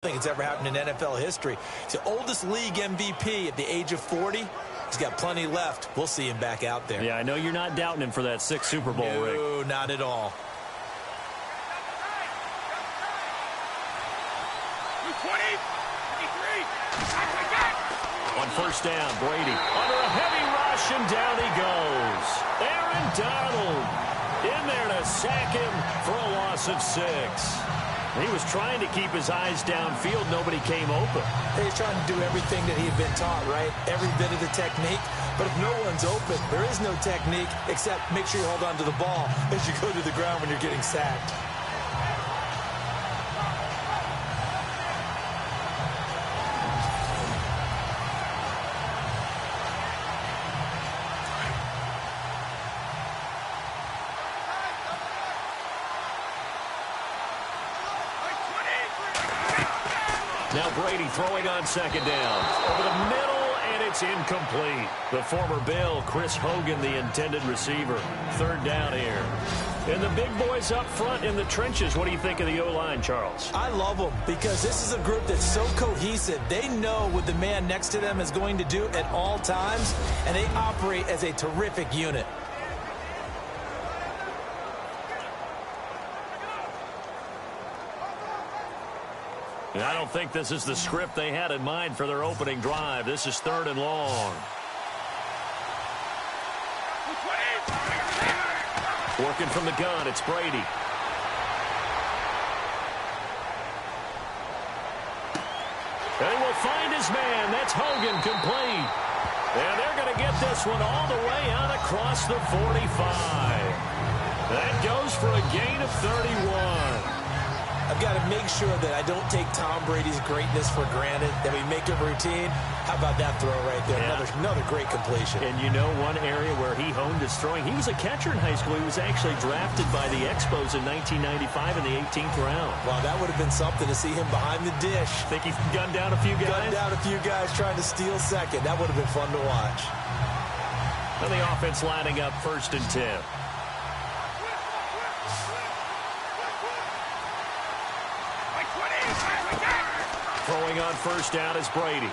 think it's ever happened in NFL history. He's the oldest league MVP at the age of 40. He's got plenty left. We'll see him back out there. Yeah, I know you're not doubting him for that 6th Super Bowl ring. No, not at all. On first down, Brady under a heavy rush, and down he goes. Aaron Donald in there to sack him for a loss of 6. He was trying to keep his eyes downfield. Nobody came open. He's trying to do everything that he had been taught, right? Every bit of the technique. But if no one's open, there is no technique except make sure you hold on to the ball as you go to the ground when you're getting sacked. Now Brady throwing on second down. Over the middle, and it's incomplete. The former Bill, Chris Hogan, the intended receiver. Third down here. And the big boys up front in the trenches. What do you think of the O-line, Charles? I love them because this is a group that's so cohesive. They know what the man next to them is going to do at all times, and they operate as a terrific unit. And I don't think this is the script they had in mind for their opening drive. This is 3rd and long. Working from the gun, it's Brady. And he will find his man. That's Hogan, complete. And they're going to get this one all the way out across the 45. That goes for a gain of 31. I've got to make sure that I don't take Tom Brady's greatness for granted, that we make it routine. How about that throw right there? Yeah. Another great completion. And you know one area where he honed his throwing, he was a catcher in high school. He was actually drafted by the Expos in 1995 in the 18th round. Wow, that would have been something to see him behind the dish. Think he gunned down a few guys? Gunned down a few guys trying to steal second. That would have been fun to watch. And the offense lining up 1st and 10. Throwing on first down is Brady.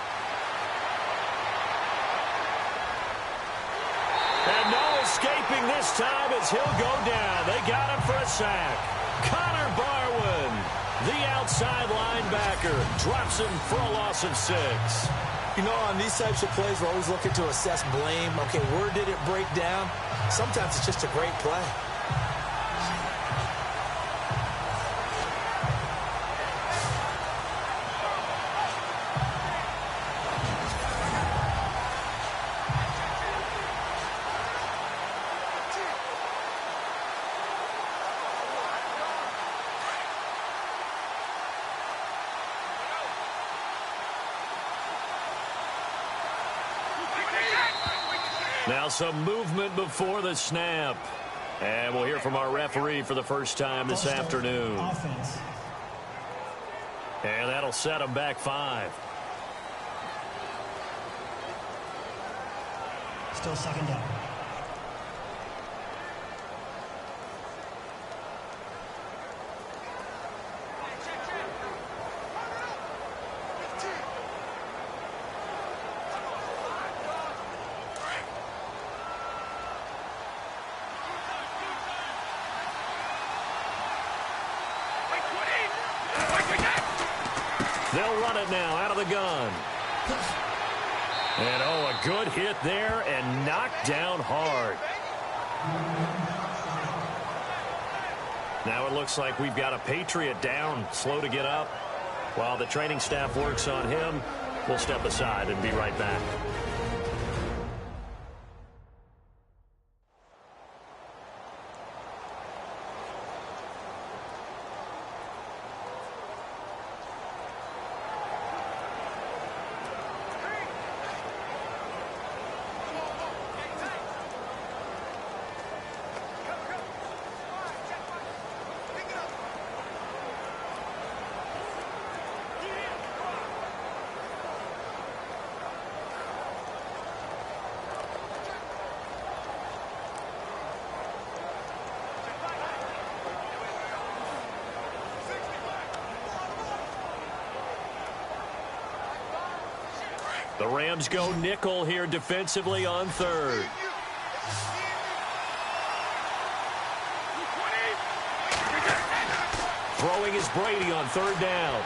And no escaping this time as he'll go down. They got him for a sack. Connor Barwin, the outside linebacker, drops him for a loss of 6. You know, on these types of plays, we're always looking to assess blame. Okay, where did it break down? Sometimes it's just a great play. Now some movement before the snap. And we'll hear from our referee for the first time this afternoon. And that'll set them back 5. Still second down. They'll run it now out of the gun. And, oh, a good hit there and knocked down hard. Now it looks like we've got a Patriot down, slow to get up. While the training staff works on him, we'll step aside and be right back. The Rams go nickel here defensively on third. Throwing is Brady on third down.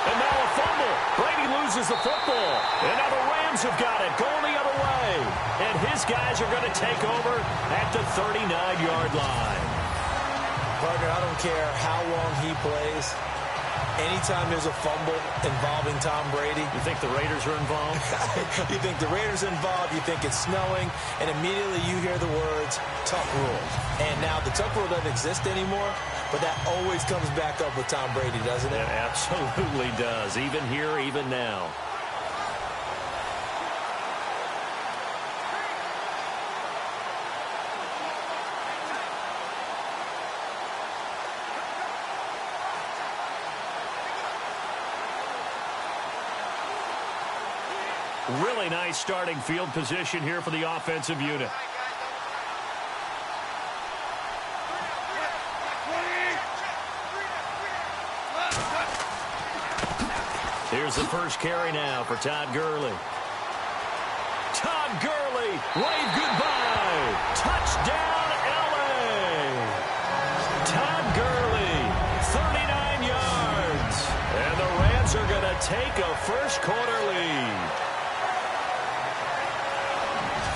And now a fumble. Brady loses the football. And now the Rams have got it, going the other way. And his guys are going to take over at the 39-yard line. Partner, I don't care how long he plays. Anytime there's a fumble involving Tom Brady. You think the Raiders are involved? You think the Raiders are involved, you think it's snowing, and immediately you hear the words, tough rule. And now the tough rule doesn't exist anymore, but that always comes back up with Tom Brady, doesn't it? It absolutely does, even here, even now. Really nice starting field position here for the offensive unit. Here's the first carry now for Todd Gurley. Todd Gurley, wave goodbye. Touchdown, L.A. Todd Gurley, 39 yards. And the Rams are going to take a first-quarter lead.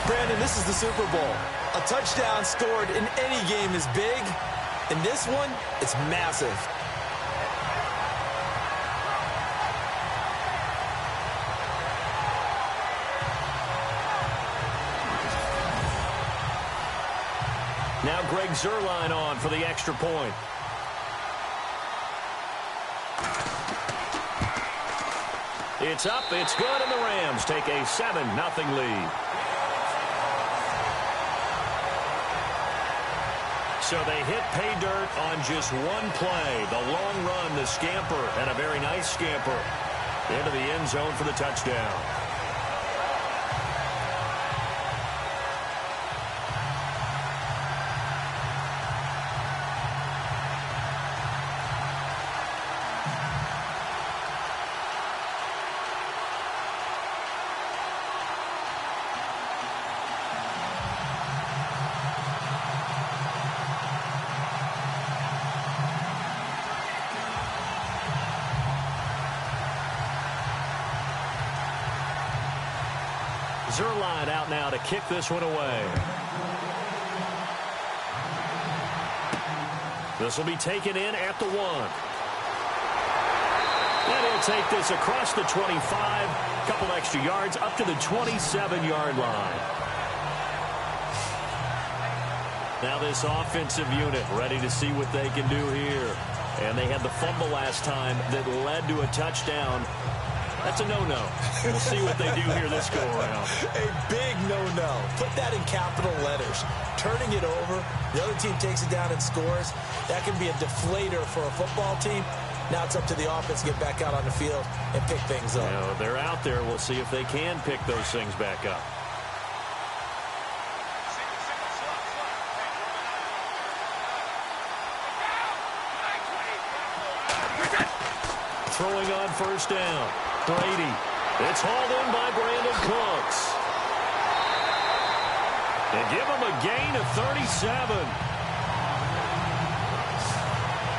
Brandon, this is the Super Bowl. A touchdown scored in any game is big. In this one, it's massive. Now Greg Zuerlein on for the extra point. It's up, it's good, and the Rams take a 7-0 lead. So they hit pay dirt on just one play. The long run, the scamper, and a very nice scamper into the end zone for the touchdown. Zuerlein out now to kick this one away. This will be taken in at the 1. And he'll take this across the 25. Couple extra yards up to the 27-yard line. Now this offensive unit ready to see what they can do here. And they had the fumble last time that led to a touchdown. That's a no-no. We'll see what they do here this go-around. A big no-no. Put that in capital letters. Turning it over, the other team takes it down and scores. That can be a deflator for a football team. Now it's up to the offense to get back out on the field and pick things up. You know, they're out there. We'll see if they can pick those things back up. Throwing on first down. Brady. It's hauled in by Brandon Cooks. They give him a gain of 37.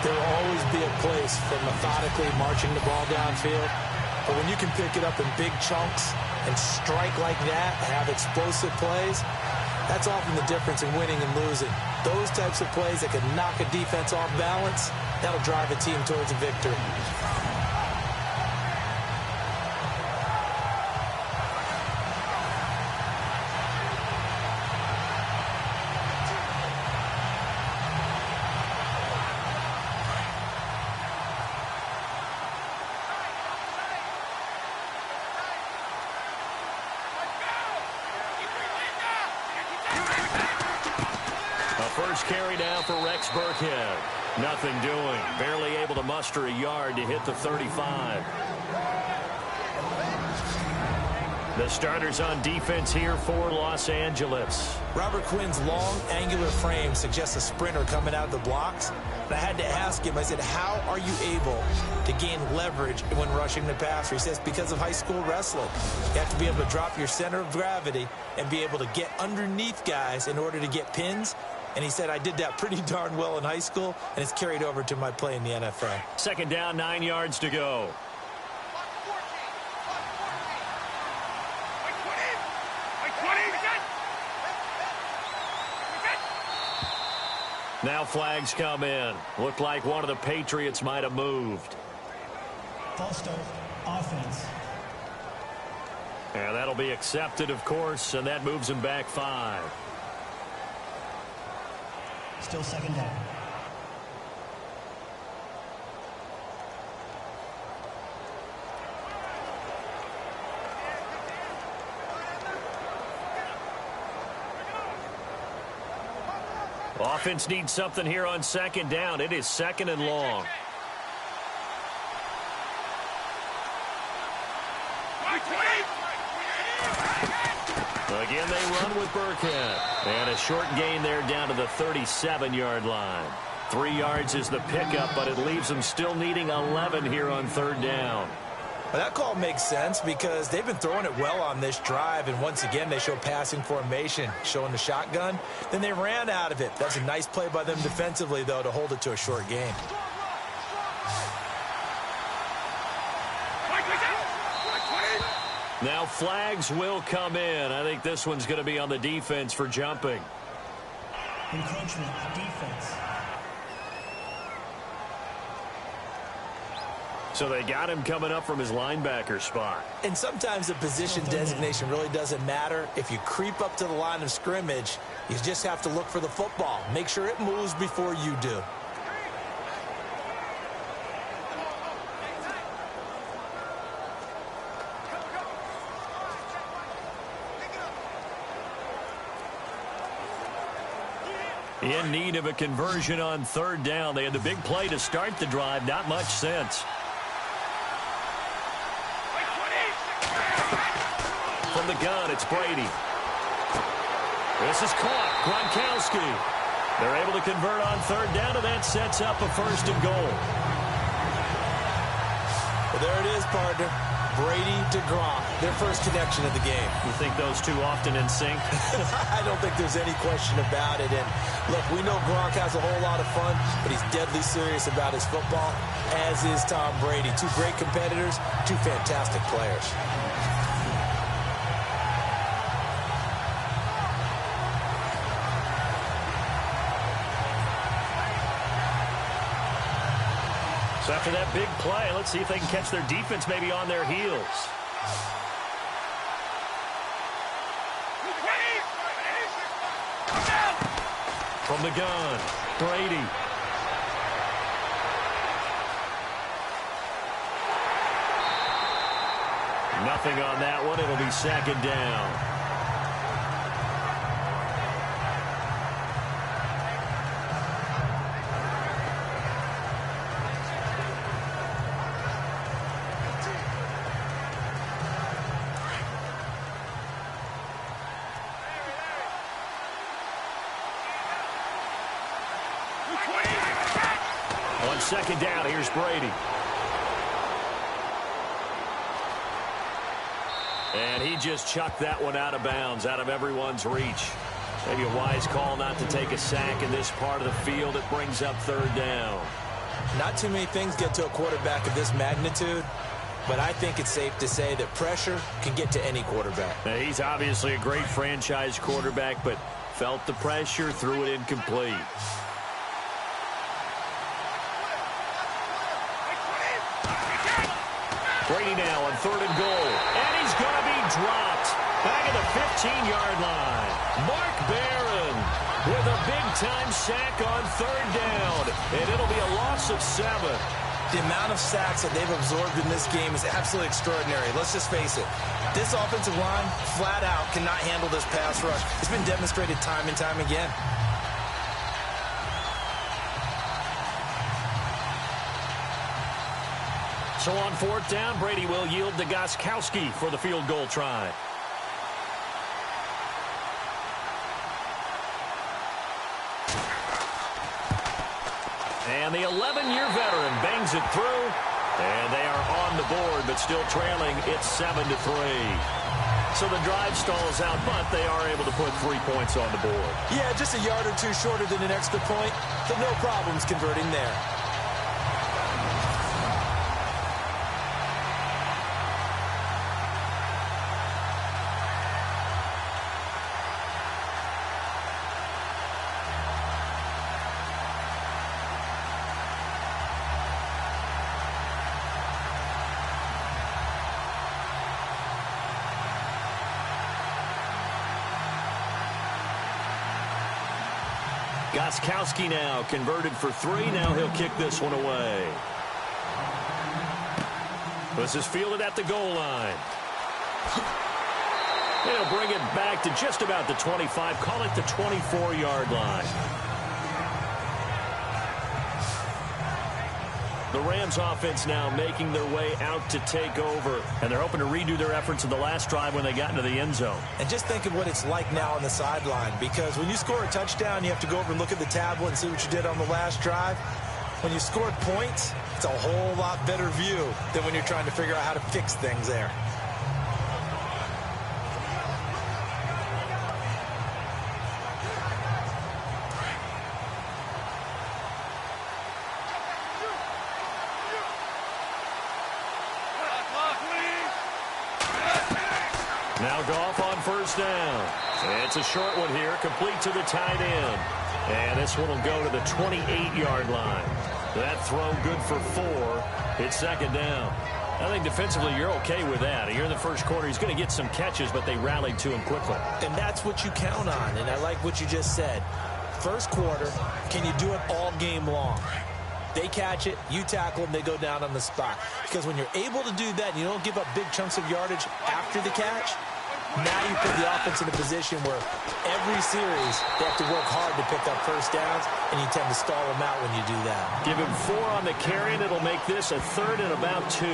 There will always be a place for methodically marching the ball downfield. But when you can pick it up in big chunks and strike like that, have explosive plays, that's often the difference in winning and losing. Those types of plays that can knock a defense off balance, that'll drive a team towards a victory. Carry down for Rex Burkhead. Nothing doing. Barely able to muster a yard to hit the 35. The starters on defense here for Los Angeles. Robert Quinn's long, angular frame suggests a sprinter coming out of the blocks. And I had to ask him, I said, how are you able to gain leverage when rushing the passer? He says, because of high school wrestling. You have to be able to drop your center of gravity and be able to get underneath guys in order to get pins. And he said, I did that pretty darn well in high school, and it's carried over to my play in the NFL. Second down, 9 yards to go. Now flags come in. Looked like one of the Patriots might have moved. False start, offense. And that'll be accepted, of course, and that moves him back 5. Still second down. Offense needs something here on second down. It is second and long. Again, they run with Burkhead. And a short gain there down to the 37-yard line. 3 yards is the pickup, but it leaves them still needing 11 here on third down. Well, that call makes sense because they've been throwing it well on this drive, and once again they show passing formation, showing the shotgun. Then they ran out of it. That's a nice play by them defensively, though, to hold it to a short gain. Now flags will come in. I think this one's going to be on the defense for jumping. Encroachment, defense. So they got him coming up from his linebacker spot. And sometimes the position designation really doesn't matter. If you creep up to the line of scrimmage, you just have to look for the football. Make sure it moves before you do. In need of a conversion on third down. They had the big play to start the drive. Not much sense. From the gun, it's Brady. This is caught. Gronkowski. They're able to convert on third down, and that sets up a first and goal. Well, there it is, partner. Brady to Gronk, their first connection of the game. You think those two often in sync? I don't think there's any question about it. And look, we know Gronk has a whole lot of fun, but he's deadly serious about his football, as is Tom Brady. Two great competitors, two fantastic players. So after that big play, let's see if they can catch their defense maybe on their heels. From the gun, Brady. Nothing on that one. It'll be second down. On second down, here's Brady. And he just chucked that one out of bounds, out of everyone's reach. Maybe a wise call not to take a sack in this part of the field. It brings up third down. Not too many things get to a quarterback of this magnitude, but I think it's safe to say that pressure can get to any quarterback. Now, he's obviously a great franchise quarterback, but felt the pressure, threw it incomplete. Brady now on third and goal. And he's going to be dropped back at the 15-yard line. Mark Barron with a big-time sack on third down. And it'll be a loss of 7. The amount of sacks that they've absorbed in this game is absolutely extraordinary. Let's just face it. This offensive line, flat out, cannot handle this pass rush. It's been demonstrated time and time again. So on fourth down, Brady will yield to Gostkowski for the field goal try. And the 11-year veteran bangs it through. And they are on the board, but still trailing. It's 7-3. So the drive stalls out, but they are able to put 3 points on the board. Yeah, just a yard or two shorter than an extra point, so no problems converting there. Gostkowski now converted for 3. Now he'll kick this one away. This is fielded at the goal line. He'll bring it back to just about the 25. Call it the 24-yard line. The Rams offense now making their way out to take over. And they're hoping to redo their efforts in the last drive when they got into the end zone. And just think of what it's like now on the sideline, because when you score a touchdown, you have to go over and look at the tablet and see what you did on the last drive. When you scored points, it's a whole lot better view than when you're trying to figure out how to fix things there. Now Goff on first down. It's a short one here, complete to the tight end. And this one will go to the 28-yard line. That throw good for 4. It's second down. I think defensively you're okay with that. Here in the first quarter, he's going to get some catches, but they rallied to him quickly. And that's what you count on, and I like what you just said. First quarter, can you do it all game long? They catch it, you tackle them, they go down on the spot. Because when you're able to do that and you don't give up big chunks of yardage after the catch, now you put the offense in a position where every series they have to work hard to pick up first downs, and you tend to stall them out when you do that. Give him 4 on the carry, and it'll make this a 3rd and about 2.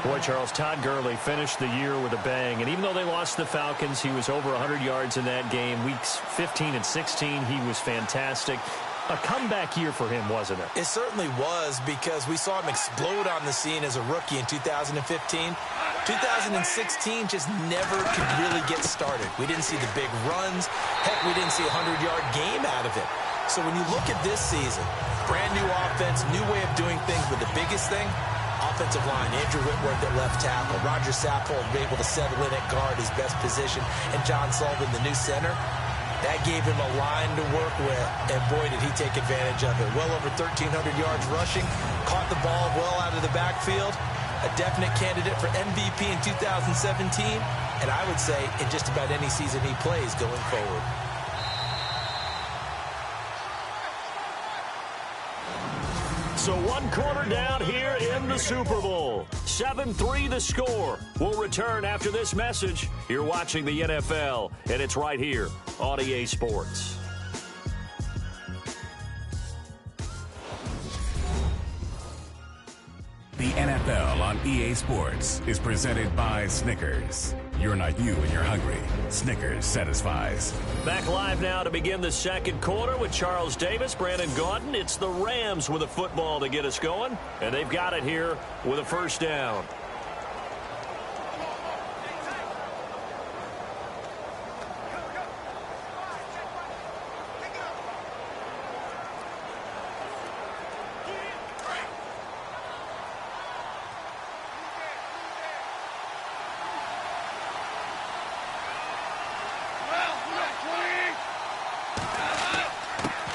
Boy, Charles, Todd Gurley finished the year with a bang. And even though they lost the Falcons, he was over 100 yards in that game. Weeks 15 and 16, he was fantastic. A comeback year for him, wasn't it? It certainly was, because we saw him explode on the scene as a rookie in 2015. 2016 just never could really get started. We didn't see the big runs. Heck, we didn't see a 100-yard game out of it. So when you look at this season, brand new offense, new way of doing things, but the biggest thing, offensive line, Andrew Whitworth at left tackle, Roger Saffold able to settle in at guard, his best position, and John Sullivan, the new center. That gave him a line to work with, and boy, did he take advantage of it. Well over 1,300 yards rushing, caught the ball well out of the backfield, a definite candidate for MVP in 2017, and I would say in just about any season he plays going forward. So 1 quarter down here in the Super Bowl. 7-3 the score. We'll return after this message. You're watching the NFL, and it's right here on EA Sports. The NFL on EA Sports is presented by Snickers. You're not you when you're hungry. Snickers satisfies. Back live now to begin the second quarter with Charles Davis, Brandon Gaudin. It's the Rams with a football to get us going, and they've got it here with a first down.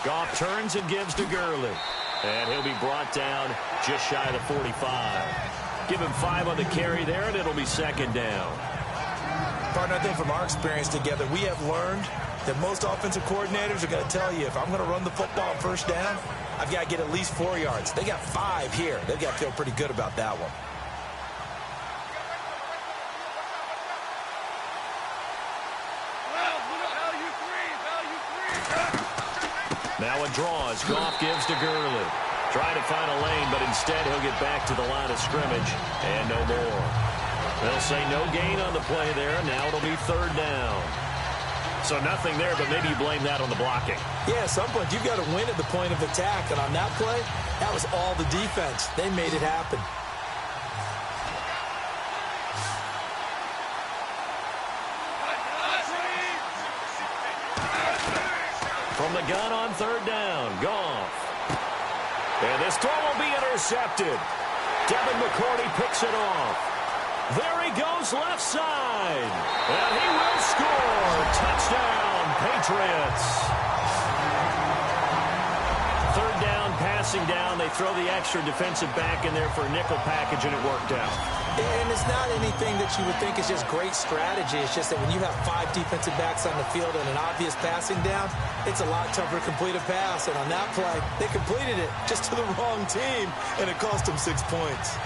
Goff turns and gives to Gurley. And he'll be brought down just shy of the 45. Give him 5 on the carry there, and it'll be second down. Partner, I think from our experience together, we have learned that most offensive coordinators are going to tell you, if I'm going to run the football on first down, I've got to get at least 4 yards. They got 5 here. They've got to feel pretty good about that one. Now a draw as Goff gives to Gurley. Trying to find a lane, but instead he'll get back to the line of scrimmage and no more. They'll say no gain on the play there. Now it'll be third down. So nothing there, but maybe you blame that on the blocking. Yeah, at some point, you've got to win at the point of attack. And on that play, that was all the defense. They made it happen. From the gun on third down, Goff. And this throw will be intercepted. Devin McCourty picks it off. There he goes left side. And he will score. Touchdown, Patriots. Third down, passing down. They throw the extra defensive back in there for a nickel package, and it worked out. And it's not anything that you would think is just great strategy. It's just that when you have 5 defensive backs on the field and an obvious passing down, it's a lot tougher to complete a pass. And on that play, they completed it just to the wrong team, and it cost them 6 points.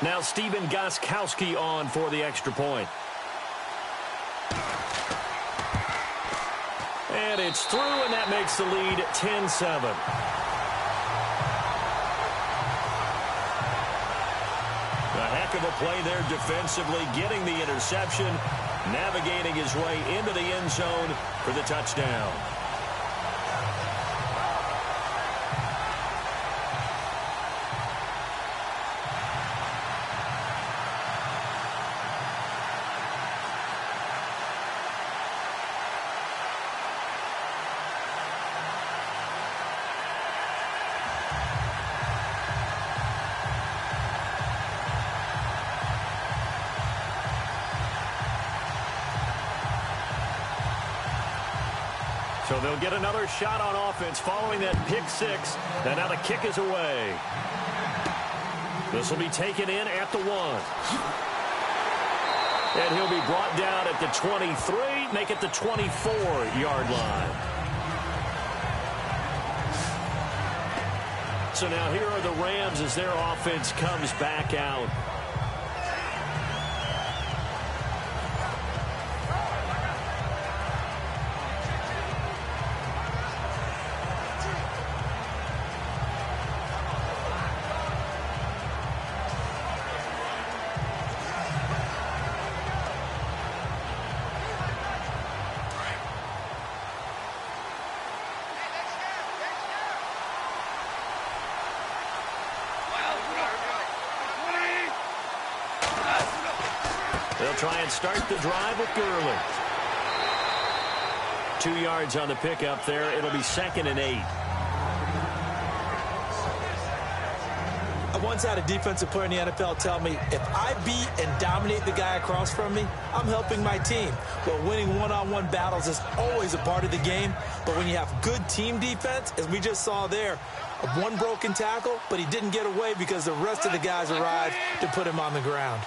Now Stephen Gostkowski on for the extra point. And it's through, and that makes the lead 10-7. A heck of a play there defensively, getting the interception, navigating his way into the end zone for the touchdown. So they'll get another shot on offense following that pick six. And now the kick is away. This will be taken in at the 1. And he'll be brought down at the 23, make it the 24-yard line. So now here are the Rams as their offense comes back out. They'll try and start the drive with Gurley. 2 yards on the pickup there. It'll be 2nd and 8. I once had a defensive player in the NFL tell me, if I beat and dominate the guy across from me, I'm helping my team. Well, winning one-on-one battles is always a part of the game. But when you have good team defense, as we just saw there, one broken tackle, but he didn't get away because the rest of the guys arrived to put him on the ground.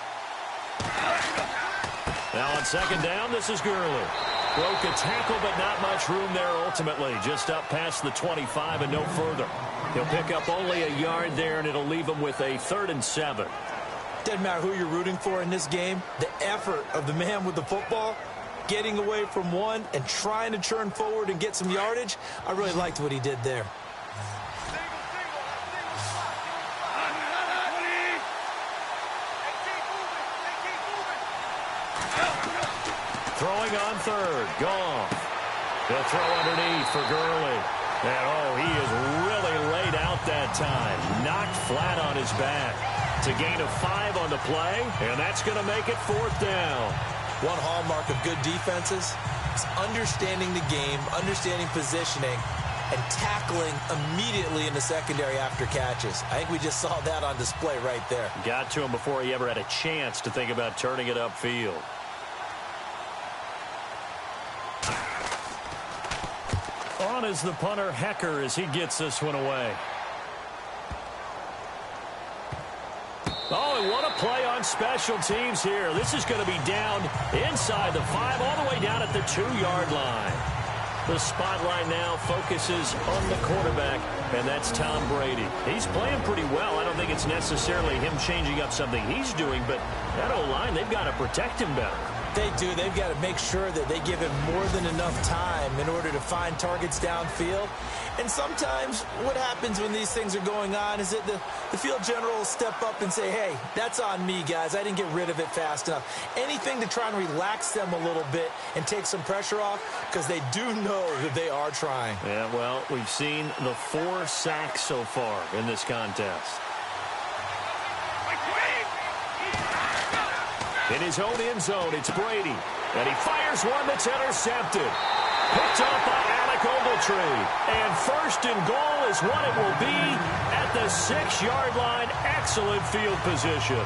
Now on 2nd down, this is Gurley. Broke a tackle, but not much room there ultimately. Just up past the 25 and no further. He'll pick up only a yard there, and it'll leave him with a 3rd and 7. Doesn't matter who you're rooting for in this game. The effort of the man with the football, getting away from one and trying to turn forward and get some yardage, I really liked what he did there. Throwing on 3rd, Goff. He'll throw underneath for Gurley. And, oh, he is really laid out that time. Knocked flat on his back. It's a gain of 5 on the play, and that's going to make it 4th down. One hallmark of good defenses is understanding the game, understanding positioning, and tackling immediately in the secondary after catches. I think we just saw that on display right there. Got to him before he ever had a chance to think about turning it upfield. On is the punter, Hecker, as he gets this one away. Oh, and what a play on special teams here. This is going to be down inside the 5, all the way down at the 2-yard line. The spotlight now focuses on the quarterback, and that's Tom Brady. He's playing pretty well. I don't think it's necessarily him changing up something he's doing, but that O-line, they've got to protect him better. They do. They've got to make sure that they give him more than enough time in order to find targets downfield. And sometimes what happens when these things are going on is that the field general will step up and say, hey, that's on me, guys. I didn't get rid of it fast enough. Anything to try and relax them a little bit and take some pressure off, because they do know that they are trying. Yeah, well, we've seen the 4 sacks so far in this contest. In his own end zone, it's Brady. And he fires one that's intercepted. Picked off by Alec Ogletree. And first and goal is what it will be at the 6-yard line. Excellent field position.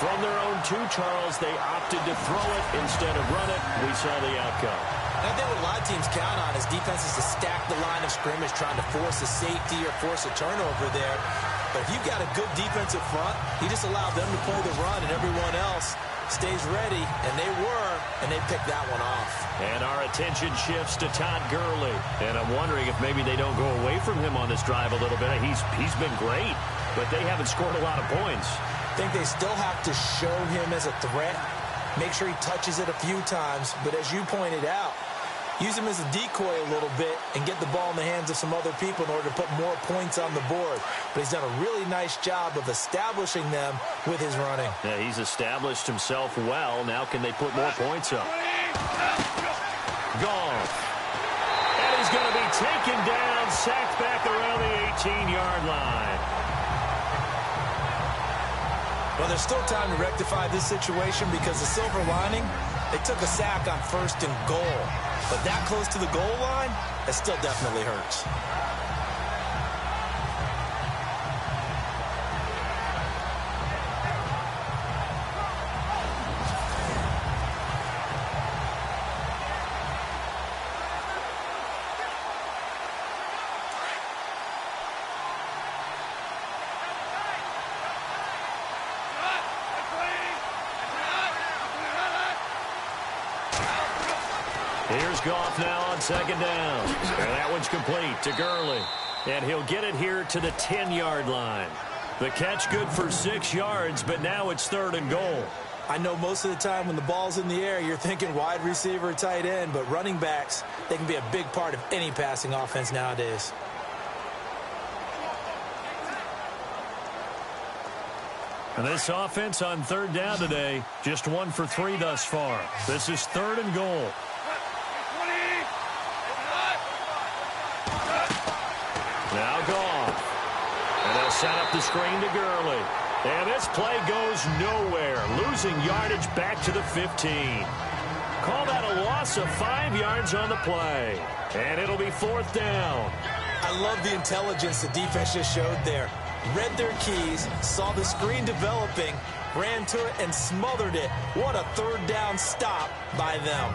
From their own 2, Charles, they opted to throw it instead of run it. We saw the outcome. And I think what a lot of teams count on is defenses to stack the line of scrimmage, trying to force a safety or force a turnover there. But if you've got a good defensive front, you just allow them to play the run, and everyone else stays ready, and they were, and they picked that one off. And our attention shifts to Todd Gurley. And I'm wondering if maybe they don't go away from him on this drive a little bit. He's been great, but they haven't scored a lot of points. I think they still have to show him as a threat, make sure he touches it a few times, but as you pointed out, use him as a decoy a little bit and get the ball in the hands of some other people in order to put more points on the board. But he's done a really nice job of establishing them with his running. Yeah, he's established himself well. Now can they put more points up? Goff. And he's going to be taken down, sacked back around the 18-yard line. Well, there's still time to rectify this situation, because the silver lining, they took a sack on first and goal. But that close to the goal line, it still definitely hurts. Here's Goff now on second down. And that one's complete to Gurley. And he'll get it here to the 10-yard line. The catch good for 6 yards, but now it's 3rd and goal. I know most of the time when the ball's in the air, you're thinking wide receiver, tight end, but running backs, they can be a big part of any passing offense nowadays. And this offense on 3rd down today, just 1 for 3 thus far. This is 3rd and goal. Now Goff. And they'll set up the screen to Gurley. And this play goes nowhere. Losing yardage back to the 15. Call that a loss of 5 yards on the play. And it'll be 4th down. I love the intelligence the defense just showed there. Read their keys, saw the screen developing, ran to it, and smothered it. What a 3rd down stop by them.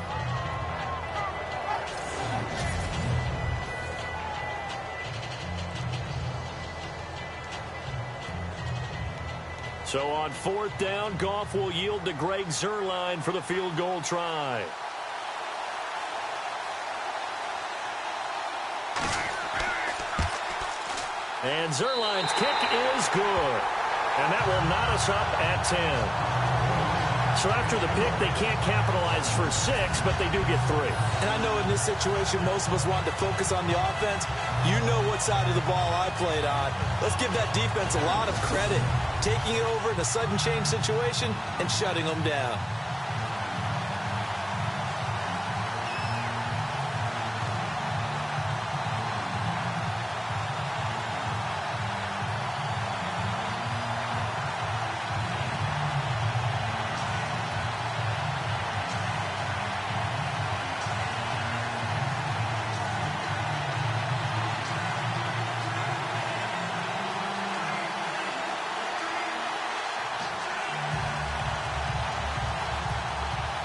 So on 4th down, Goff will yield to Greg Zuerlein for the field goal try. And Zuerlein's kick is good. And that will knot us up at 10. So after the pick, they can't capitalize for 6, but they do get 3. And I know in this situation, most of us want to focus on the offense. You know what side of the ball I played on. Let's give that defense a lot of credit. Taking it over in a sudden change situation and shutting them down.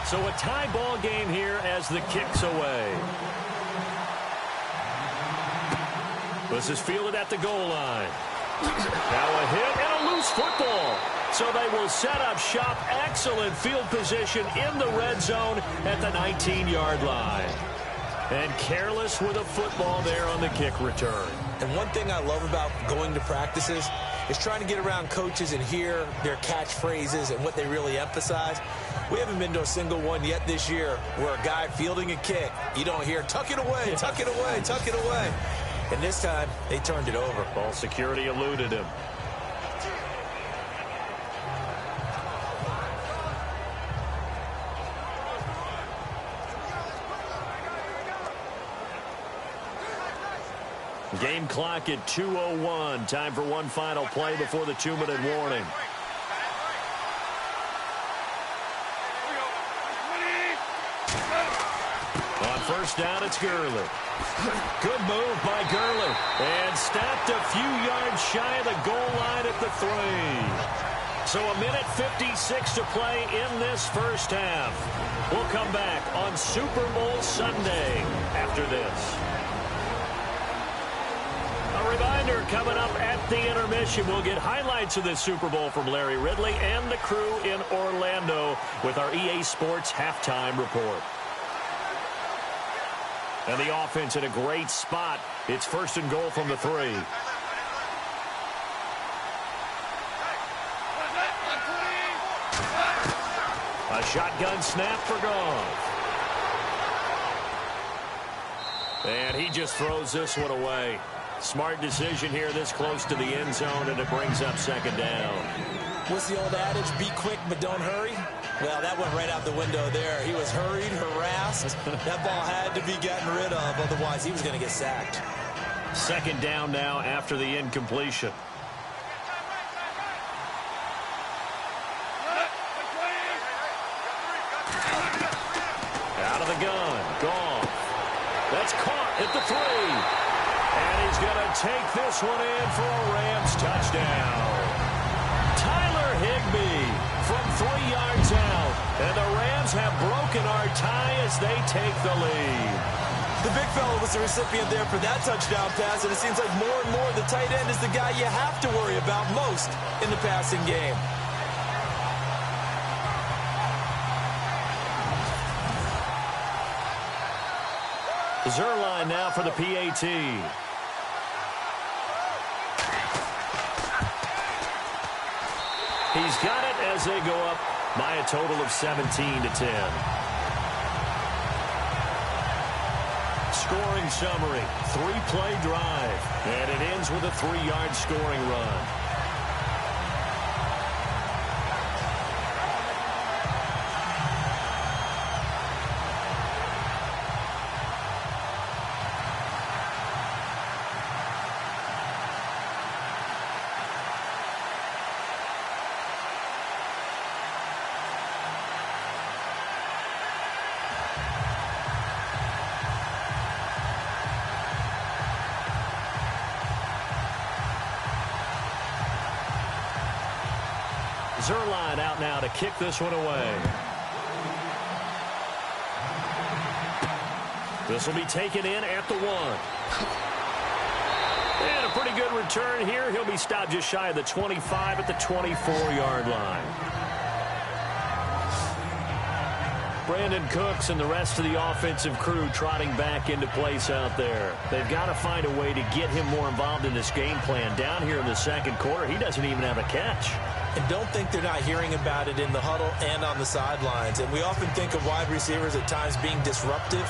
So a tie ball game here as the kick's away. This is fielded at the goal line. Now a hit and a loose football. So they will set up shop. Excellent field position in the red zone at the 19-yard line. And careless with a football there on the kick return. And one thing I love about going to practices is trying to get around coaches and hear their catchphrases and what they really emphasize. We haven't been to a single one yet this year where a guy fielding a kick, you don't hear, tuck it away, tuck it away, tuck it away. And this time, they turned it over. Ball security eluded him. Game clock at 2:01. Time for one final play before the 2-minute warning. On first down, it's Gurley. Good move by Gurley. And stopped a few yards shy of the goal line at the 3. So a minute 56 to play in this first half. We'll come back on Super Bowl Sunday after this. A reminder, coming up at the intermission, we'll get highlights of this Super Bowl from Larry Ridley and the crew in Orlando with our EA Sports halftime report. And the offense in a great spot. It's first and goal from the 3. A shotgun snap for Goff. And he just throws this one away. Smart decision here this close to the end zone, and it brings up second down. What's the old adage? Be quick, but don't hurry. Well, that went right out the window there. He was hurried, harassed. That ball had to be gotten rid of, otherwise he was going to get sacked. Second down now after the incompletion. Out of the gun. Goff. That's caught at the 3. And he's going to take this one in for a Rams touchdown. Tyler Higbee from 3 yards out. And the Rams have broken our tie as they take the lead. The big fella was the recipient there for that touchdown pass, and it seems like more and more the tight end is the guy you have to worry about most in the passing game. Zerline now for the PAT. He's got it as they go up by a total of 17-10. Scoring summary, 3-play drive, and it ends with a 3-yard scoring run. Zerline out now to kick this one away. This will be taken in at the 1. And a pretty good return here. He'll be stopped just shy of the 25 at the 24-yard line. Brandon Cooks and the rest of the offensive crew trotting back into place out there. They've got to find a way to get him more involved in this game plan. Down here in the second quarter, he doesn't even have a catch. And don't think they're not hearing about it in the huddle and on the sidelines. And we often think of wide receivers at times being disruptive.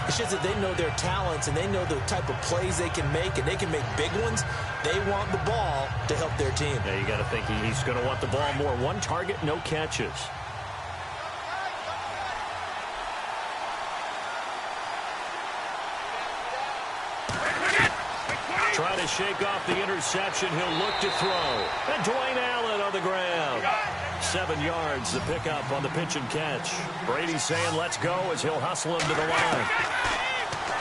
It's just that they know their talents and they know the type of plays they can make, and they can make big ones. They want the ball to help their team. Yeah, you got to think he's going to want the ball more. 1 target, no catches. Trying to shake off the interception. He'll look to throw. And Dwayne Allen on the ground. 7 yards, the pickup on the pitch and catch. Brady's saying let's go as he'll hustle him to the line.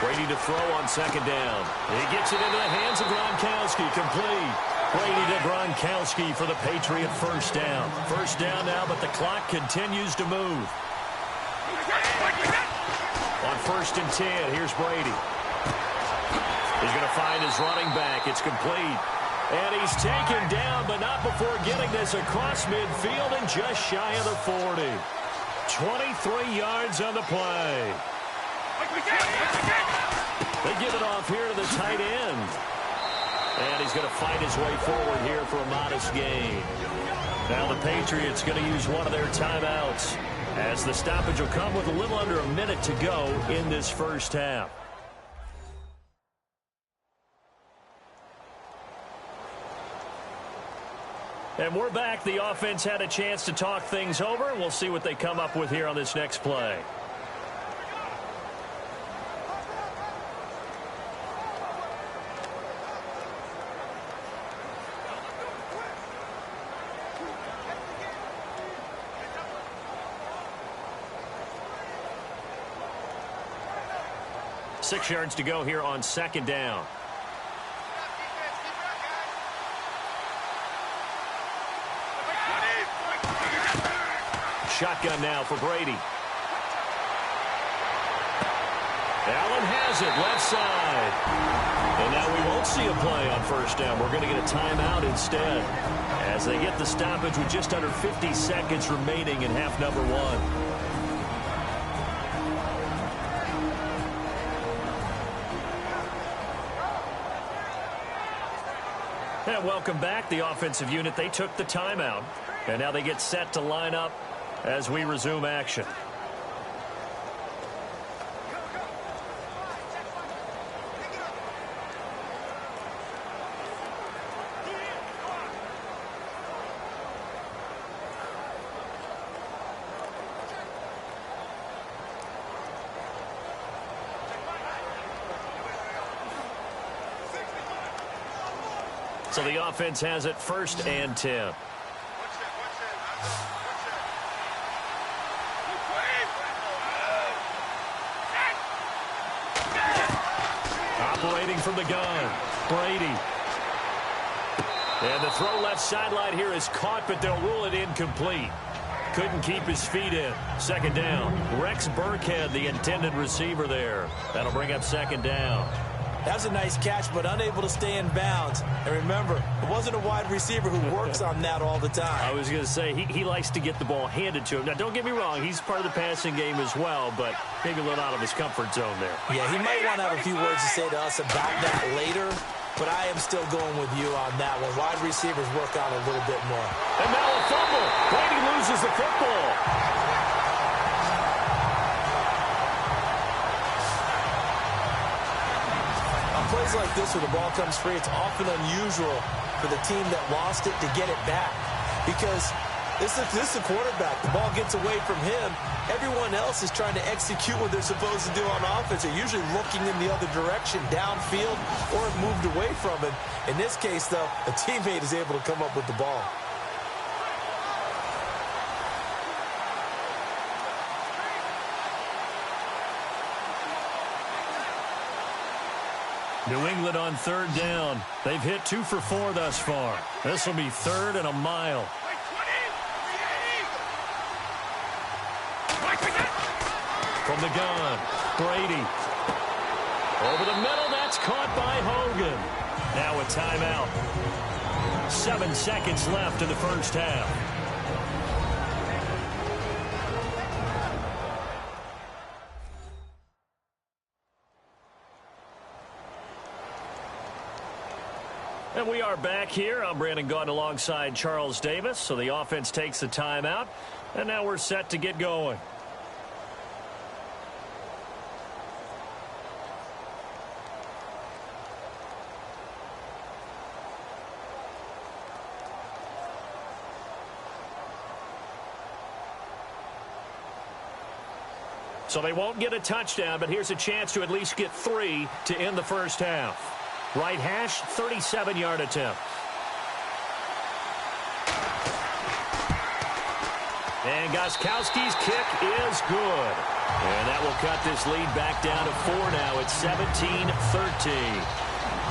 Brady to throw on second down. He gets it into the hands of Gronkowski. Complete. Brady to Gronkowski for the Patriot first down. First down now, but the clock continues to move. On first and 10, here's Brady. He's going to find his running back. It's complete. And he's taken down, but not before getting this across midfield and just shy of the 40. 23 yards on the play. They give it off here to the tight end. And he's going to fight his way forward here for a modest gain. Now the Patriots going to use one of their timeouts, as the stoppage will come with a little under a minute to go in this first half. And we're back. The offense had a chance to talk things over. We'll see what they come up with here on this next play. Six yards to go here on second down. Shotgun now for Brady. Allen has it left side. And now we won't see a play on first down. We're going to get a timeout instead, as they get the stoppage with just under 50 seconds remaining in half number one. And welcome back, the offensive unit. They took the timeout, and now they get set to line up as we resume action. So the offense has it 1st and 10. Operating from the gun, Brady. And the throw left sideline here is caught, but they'll rule it incomplete. Couldn't keep his feet in. Second down. Rex Burkhead, the intended receiver there. That'll bring up second down. That was a nice catch, but unable to stay in bounds. And remember, it wasn't a wide receiver who works on that all the time. I was going to say, he likes to get the ball handed to him. Now, don't get me wrong, he's part of the passing game as well, but maybe a little out of his comfort zone there. Yeah, he might want to have a few words to say to us about that later, but I am still going with you on that one. Wide receivers work on a little bit more. And now a fumble. Brady loses the football. Plays like this where the ball comes free, it's often unusual for the team that lost it to get it back, because this is the quarterback. The ball gets away from him. Everyone else is trying to execute what they're supposed to do on offense. They're usually looking in the other direction, downfield, or moved away from him. In this case, though, a teammate is able to come up with the ball. New England on third down. They've hit 2 for 4 thus far. This will be 3rd and a mile. From the gun, Brady. Over the middle, that's caught by Hogan. Now a timeout. 7 seconds left in the first half. And we are back here. I'm Brandon Gaudin alongside Charles Davis. So the offense takes the timeout, and now we're set to get going. So they won't get a touchdown, but here's a chance to at least get 3 to end the first half. Right hash, 37-yard attempt. And Gostkowski's kick is good. And that will cut this lead back down to 4 now. It's 17-13.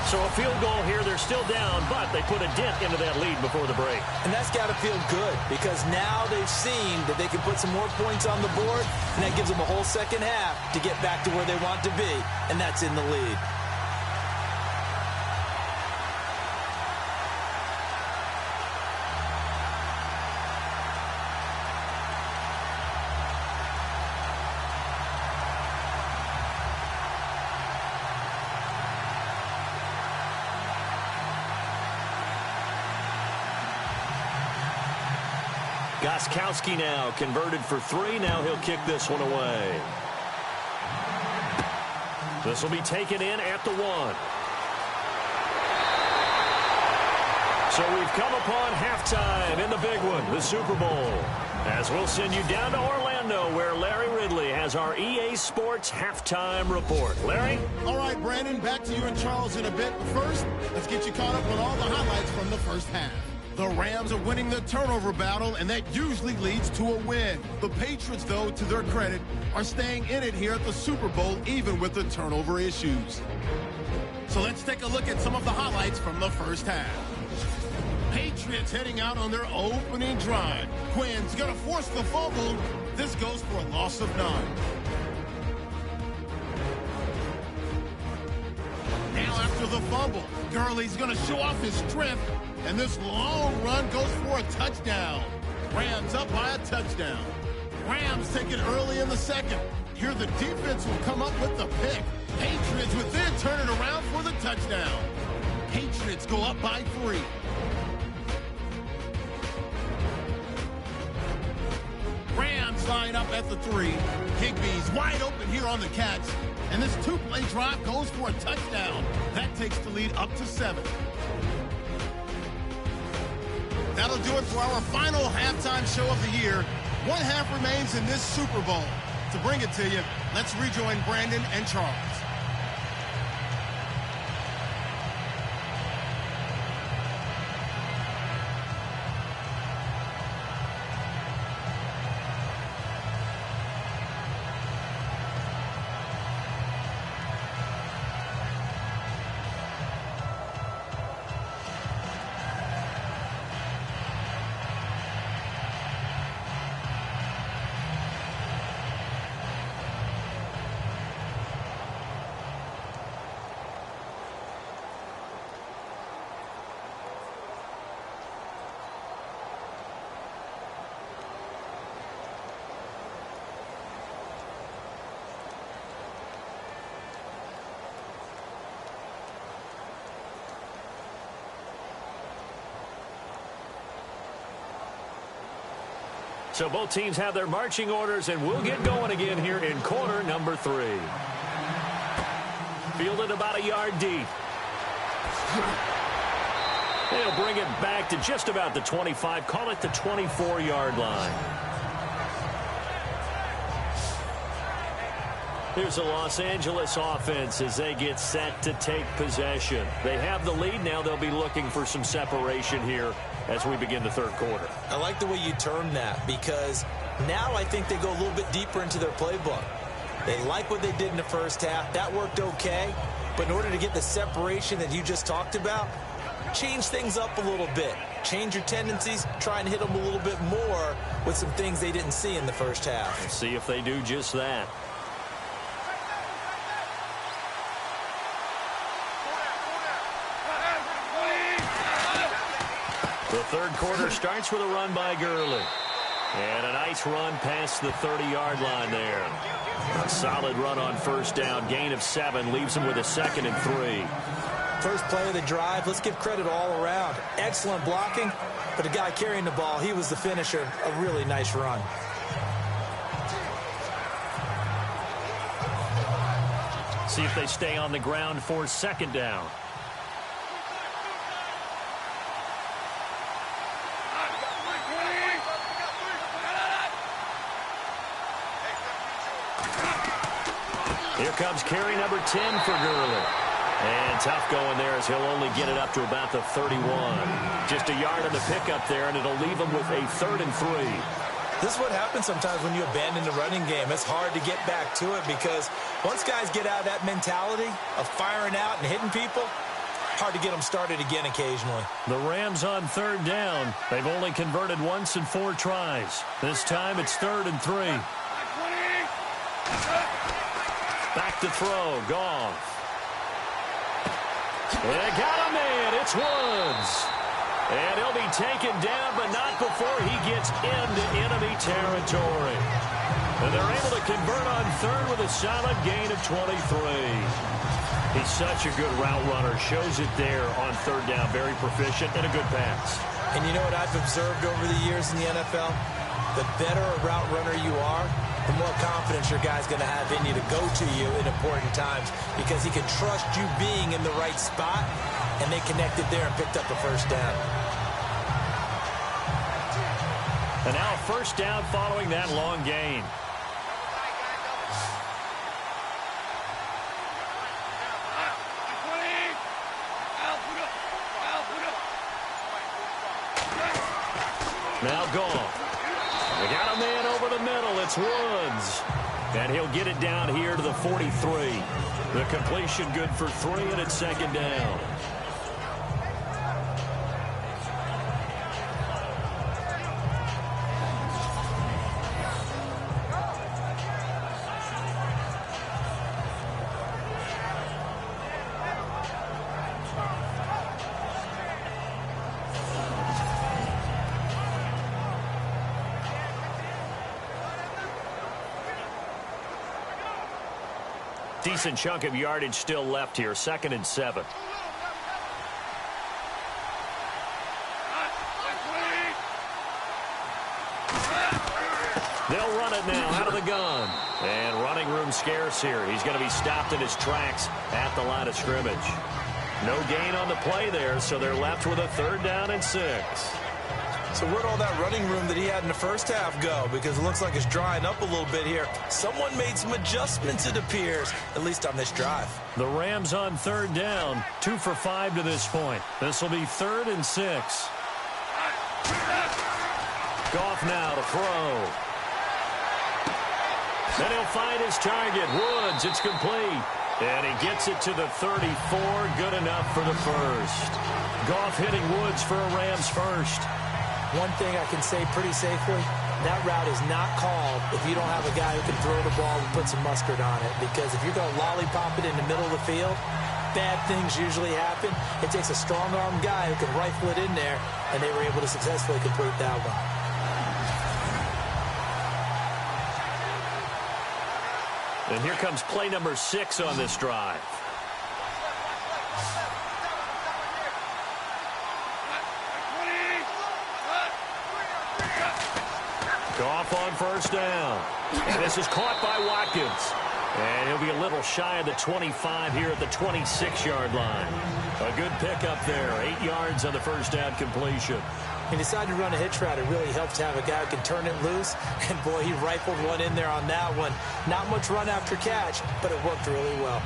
So a field goal here. They're still down, but they put a dent into that lead before the break. And that's got to feel good, because now they've seen that they can put some more points on the board, and that gives them a whole second half to get back to where they want to be, and that's in the lead. Gostkowski now converted for 3. Now he'll kick this one away. This will be taken in at the 1. So we've come upon halftime in the big one, the Super Bowl. As we'll send you down to Orlando, where Larry Ridley has our EA Sports halftime report. Larry? All right, Brandon, back to you and Charles in a bit. But first, let's get you caught up on all the highlights from the first half. The Rams are winning the turnover battle, and that usually leads to a win. The Patriots, though, to their credit, are staying in it here at the Super Bowl, even with the turnover issues. So let's take a look at some of the highlights from the first half. Patriots heading out on their opening drive. Quinn's going to force the fumble. This goes for a loss of 9. Now after the fumble, Gurley's going to show off his strength, and this long run goes for a touchdown. Rams up by a touchdown. Rams take it early in the second. Here the defense will come up with the pick. Patriots would then turn it around for the touchdown. Patriots go up by 3. Rams line up at the 3. Higbee's wide open here on the catch. And this 2-play drive goes for a touchdown. That takes the lead up to 7. That'll do it for our final halftime show of the year. 1 half remains in this Super Bowl. To bring it to you, let's rejoin Brandon and Charles. So both teams have their marching orders, and we'll get going again here in quarter number 3. Fielded about a yard deep. They'll bring it back to just about the 25, call it the 24-yard line. Here's the Los Angeles offense as they get set to take possession. They have the lead. Now they'll be looking for some separation here as we begin the third quarter. I like the way you term that, because now I think they go a little bit deeper into their playbook. They like what they did in the first half. That worked okay. But in order to get the separation that you just talked about, change things up a little bit. Change your tendencies. Try and hit them a little bit more with some things they didn't see in the first half. We'll see if they do just that. The third quarter starts with a run by Gurley. And a nice run past the 30-yard line there. A solid run on first down. Gain of 7 leaves him with a 2nd and 3. First play of the drive, let's give credit all around. Excellent blocking, but the guy carrying the ball, he was the finisher. A really nice run. See if they stay on the ground for 2nd down. Here comes carry number 10 for Gurley. And tough going there as he'll only get it up to about the 31. Just a yard on the pickup there, and it'll leave him with a 3rd and 3. This is what happens sometimes when you abandon the running game. It's hard to get back to it because once guys get out of that mentality of firing out and hitting people, hard to get them started again occasionally. The Rams on 3rd down. They've only converted once in 4 tries. This time it's 3rd and 3. Back to throw. Goff. They got a man. It's Woods. And he'll be taken down, but not before he gets into enemy territory. And they're able to convert on 3rd with a solid gain of 23. He's such a good route runner. Shows it there on 3rd down. Very proficient and a good pass. And you know what I've observed over the years in the NFL? The better a route runner you are, the more confidence your guy's going to have in you to go to you in important times because he can trust you being in the right spot, and they connected there and picked up a first down. And now a first down following that long gain. Now gone. We got a man over the middle. It's Woods. And he'll get it down here to the 43. The completion good for 3, and it's second down. Decent chunk of yardage still left here. 2nd and 7. They'll run it now out of the gun. And running room scarce here. He's going to be stopped in his tracks at the line of scrimmage. No gain on the play there, so they're left with a 3rd down and 6. So where'd all that running room that he had in the first half go? Because it looks like it's drying up a little bit here. Someone made some adjustments, it appears, at least on this drive. The Rams on 3rd down, 2 for 5 to this point. This will be 3rd and 6. Goff now to throw. Then he'll find his target. Woods, it's complete. And he gets it to the 34. Good enough for the first. Goff hitting Woods for a Rams first. One thing I can say pretty safely, that route is not called if you don't have a guy who can throw the ball and put some mustard on it. Because if you're going to lollipop it in the middle of the field, bad things usually happen. It takes a strong-armed guy who can rifle it in there, and they were able to successfully complete that one. And here comes play number 6 on this drive. Goff on first down. And this is caught by Watkins. And he'll be a little shy of the 25 here at the 26-yard line. A good pickup there. 8 yards on the first down completion. He decided to run a hitch route. It really helps to have a guy who can turn it loose. And, boy, he rifled one in there on that one. Not much run after catch, but it worked really well.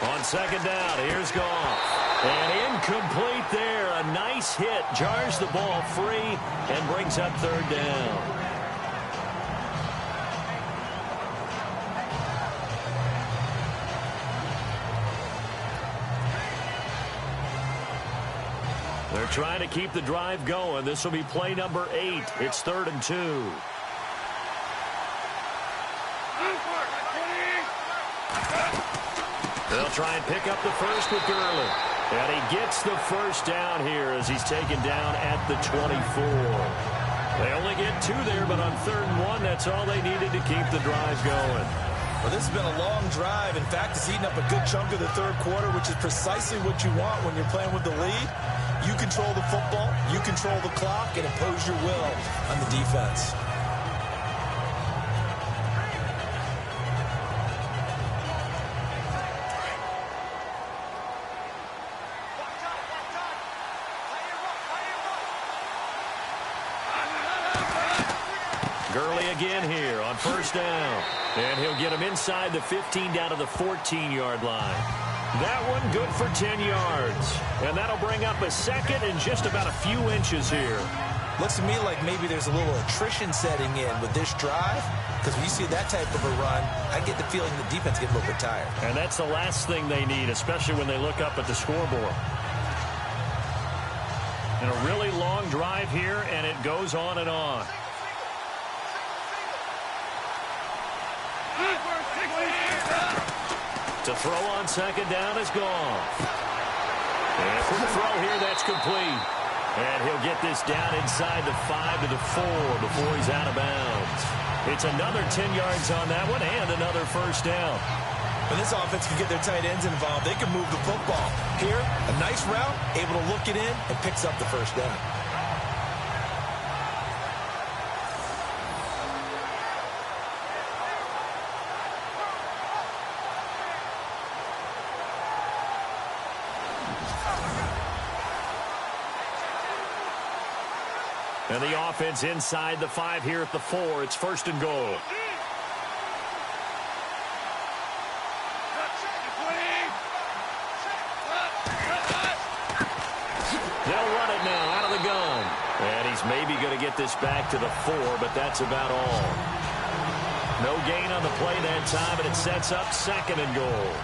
On second down, here's Goff. And incomplete there. A nice hit. Jars the ball free and brings up 3rd down. They're trying to keep the drive going. This will be play number 8. It's 3rd and 2. They'll try and pick up the first with Gurley. And he gets the first down here as he's taken down at the 24. They only get 2 there, but on 3rd and 1, that's all they needed to keep the drive going. Well, this has been a long drive. In fact, it's eaten up a good chunk of the 3rd quarter, which is precisely what you want when you're playing with the lead. You control the football, you control the clock, and impose your will on the defense. Gurley again here on first down. And he'll get him inside the 15 down to the 14-yard line. That one good for 10 yards. And that'll bring up a 2nd and just about a few inches here. Looks to me like maybe there's a little attrition setting in with this drive. Because when you see that type of a run, I get the feeling the defense gets a little bit tired. And that's the last thing they need, especially when they look up at the scoreboard. And a really long drive here, and it goes on and on. To throw on second down is Goff. And for the throw here, that's complete. And he'll get this down inside the 5 to the 4 before he's out of bounds. It's another 10 yards on that one and another first down. When this offense can get their tight ends involved, they can move the football. Here, a nice route, able to look it in, and picks up the first down. And the offense inside the 5 here at the 4. It's first and goal. They'll run it now out of the gun. And he's maybe going to get this back to the 4, but that's about all. No gain on the play that time, and it sets up second and goal.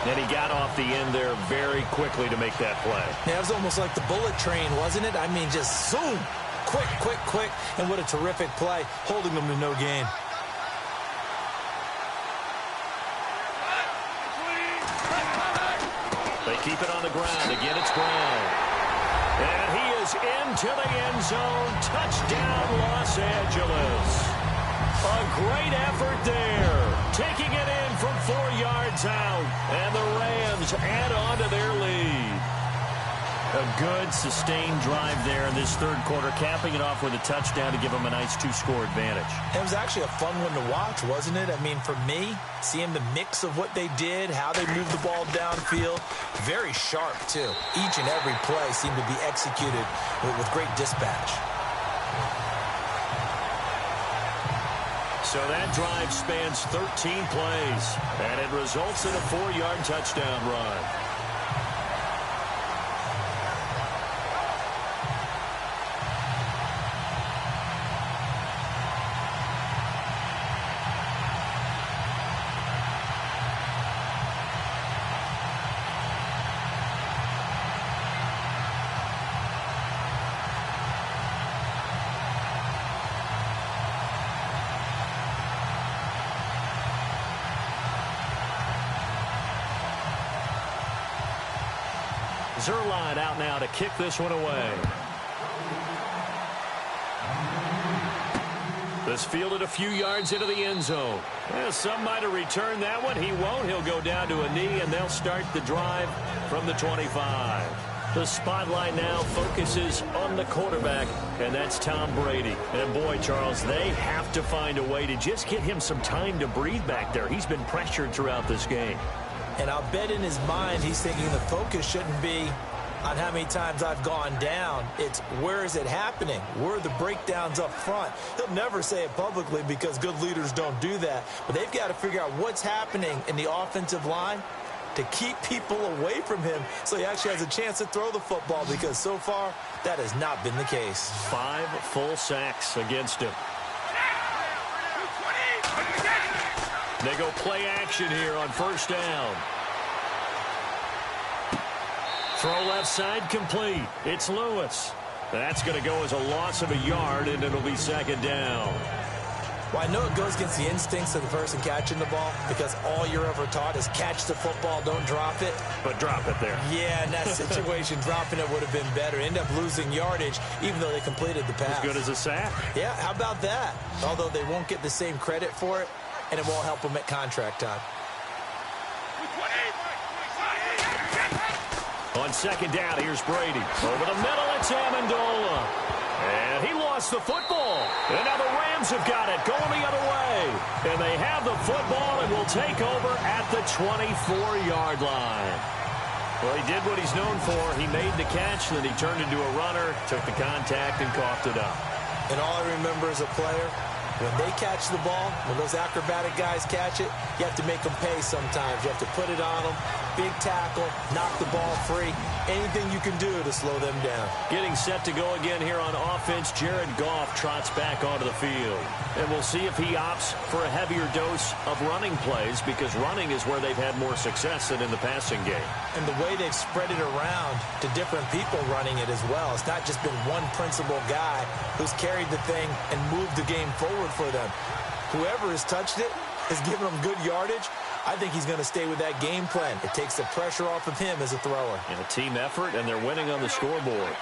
And he got off the end there very quickly to make that play. Yeah, it was almost like the bullet train, wasn't it? I mean, just zoom. Quick, quick, quick. And what a terrific play, holding them to no gain. They keep it on the ground. Again, it's Brown. And he is into the end zone. Touchdown, Los Angeles. A great effort there. Taking it in from 4 yards out. And the Rams add on to their lead. A good, sustained drive there in this third quarter, capping it off with a touchdown to give them a nice 2-score advantage. It was actually a fun one to watch, wasn't it? I mean, for me, seeing the mix of what they did, how they moved the ball downfield, very sharp, too. Each and every play seemed to be executed with great dispatch. So that drive spans 13 plays, and it results in a 4-yard touchdown run. Zerline out now to kick this one away. This fielded a few yards into the end zone. Well, some might have returned that one. He won't. He'll go down to a knee, and they'll start the drive from the 25. The spotlight now focuses on the quarterback, and that's Tom Brady. And boy, Charles, they have to find a way to just get him some time to breathe back there. He's been pressured throughout this game. And I'll bet in his mind he's thinking the focus shouldn't be on how many times I've gone down. It's where is it happening? Where are the breakdowns up front? He'll never say it publicly because good leaders don't do that. But they've got to figure out what's happening in the offensive line to keep people away from him so he actually has a chance to throw the football, because so far that has not been the case. 5 full sacks against him. They go play action here on first down. Throw left side complete. It's Lewis. That's going to go as a loss of a yard, and it'll be second down. Well, I know it goes against the instincts of the person catching the ball, because all you're ever taught is catch the football, don't drop it. But drop it there. Yeah, in that situation, dropping it would have been better. End up losing yardage, even though they completed the pass. As good as a sack. Yeah, how about that? Although they won't get the same credit for it, and it won't help them at contract time. On second down, here's Brady. Over the middle, it's Amendola. And he lost the football. And now the Rams have got it, going the other way. And they have the football and will take over at the 24-yard line. Well, he did what he's known for. He made the catch, then he turned into a runner, took the contact, and coughed it up. And all I remember as a player, when they catch the ball, when those acrobatic guys catch it, you have to make them pay sometimes. You have to put it on them, big tackle, knock the ball free, anything you can do to slow them down. Getting set to go again here on offense, Jared Goff trots back onto the field. And we'll see if he opts for a heavier dose of running plays, because running is where they've had more success than in the passing game. And the way they've spread it around to different people running it as well. It's not just been one principal guy who's carried the thing and moved the game forward for them. Whoever has touched it has given them good yardage. I think he's going to stay with that game plan. It takes the pressure off of him as a thrower. And a team effort, and they're winning on the scoreboard.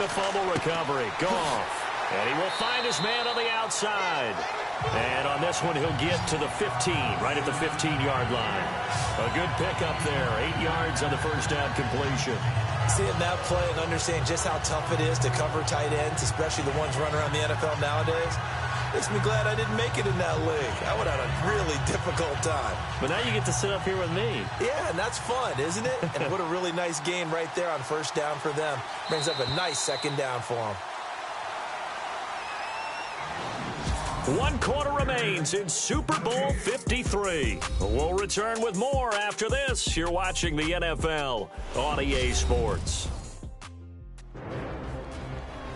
the fumble recovery. Goff. And he will find his man on the outside. And on this one, he'll get to the 15, right at the 15-yard line. A good pickup there. 8 yards on the first down completion. Seeing that play and understanding just how tough it is to cover tight ends, especially the ones running around the NFL nowadays, makes me glad I didn't make it in that league. I would have had a really difficult time. But now you get to sit up here with me. Yeah, and that's fun, isn't it? And what a really nice game right there on first down for them. Brings up a nice second down for them. 1 quarter remains in Super Bowl 53. We'll return with more after this. You're watching the NFL on EA Sports.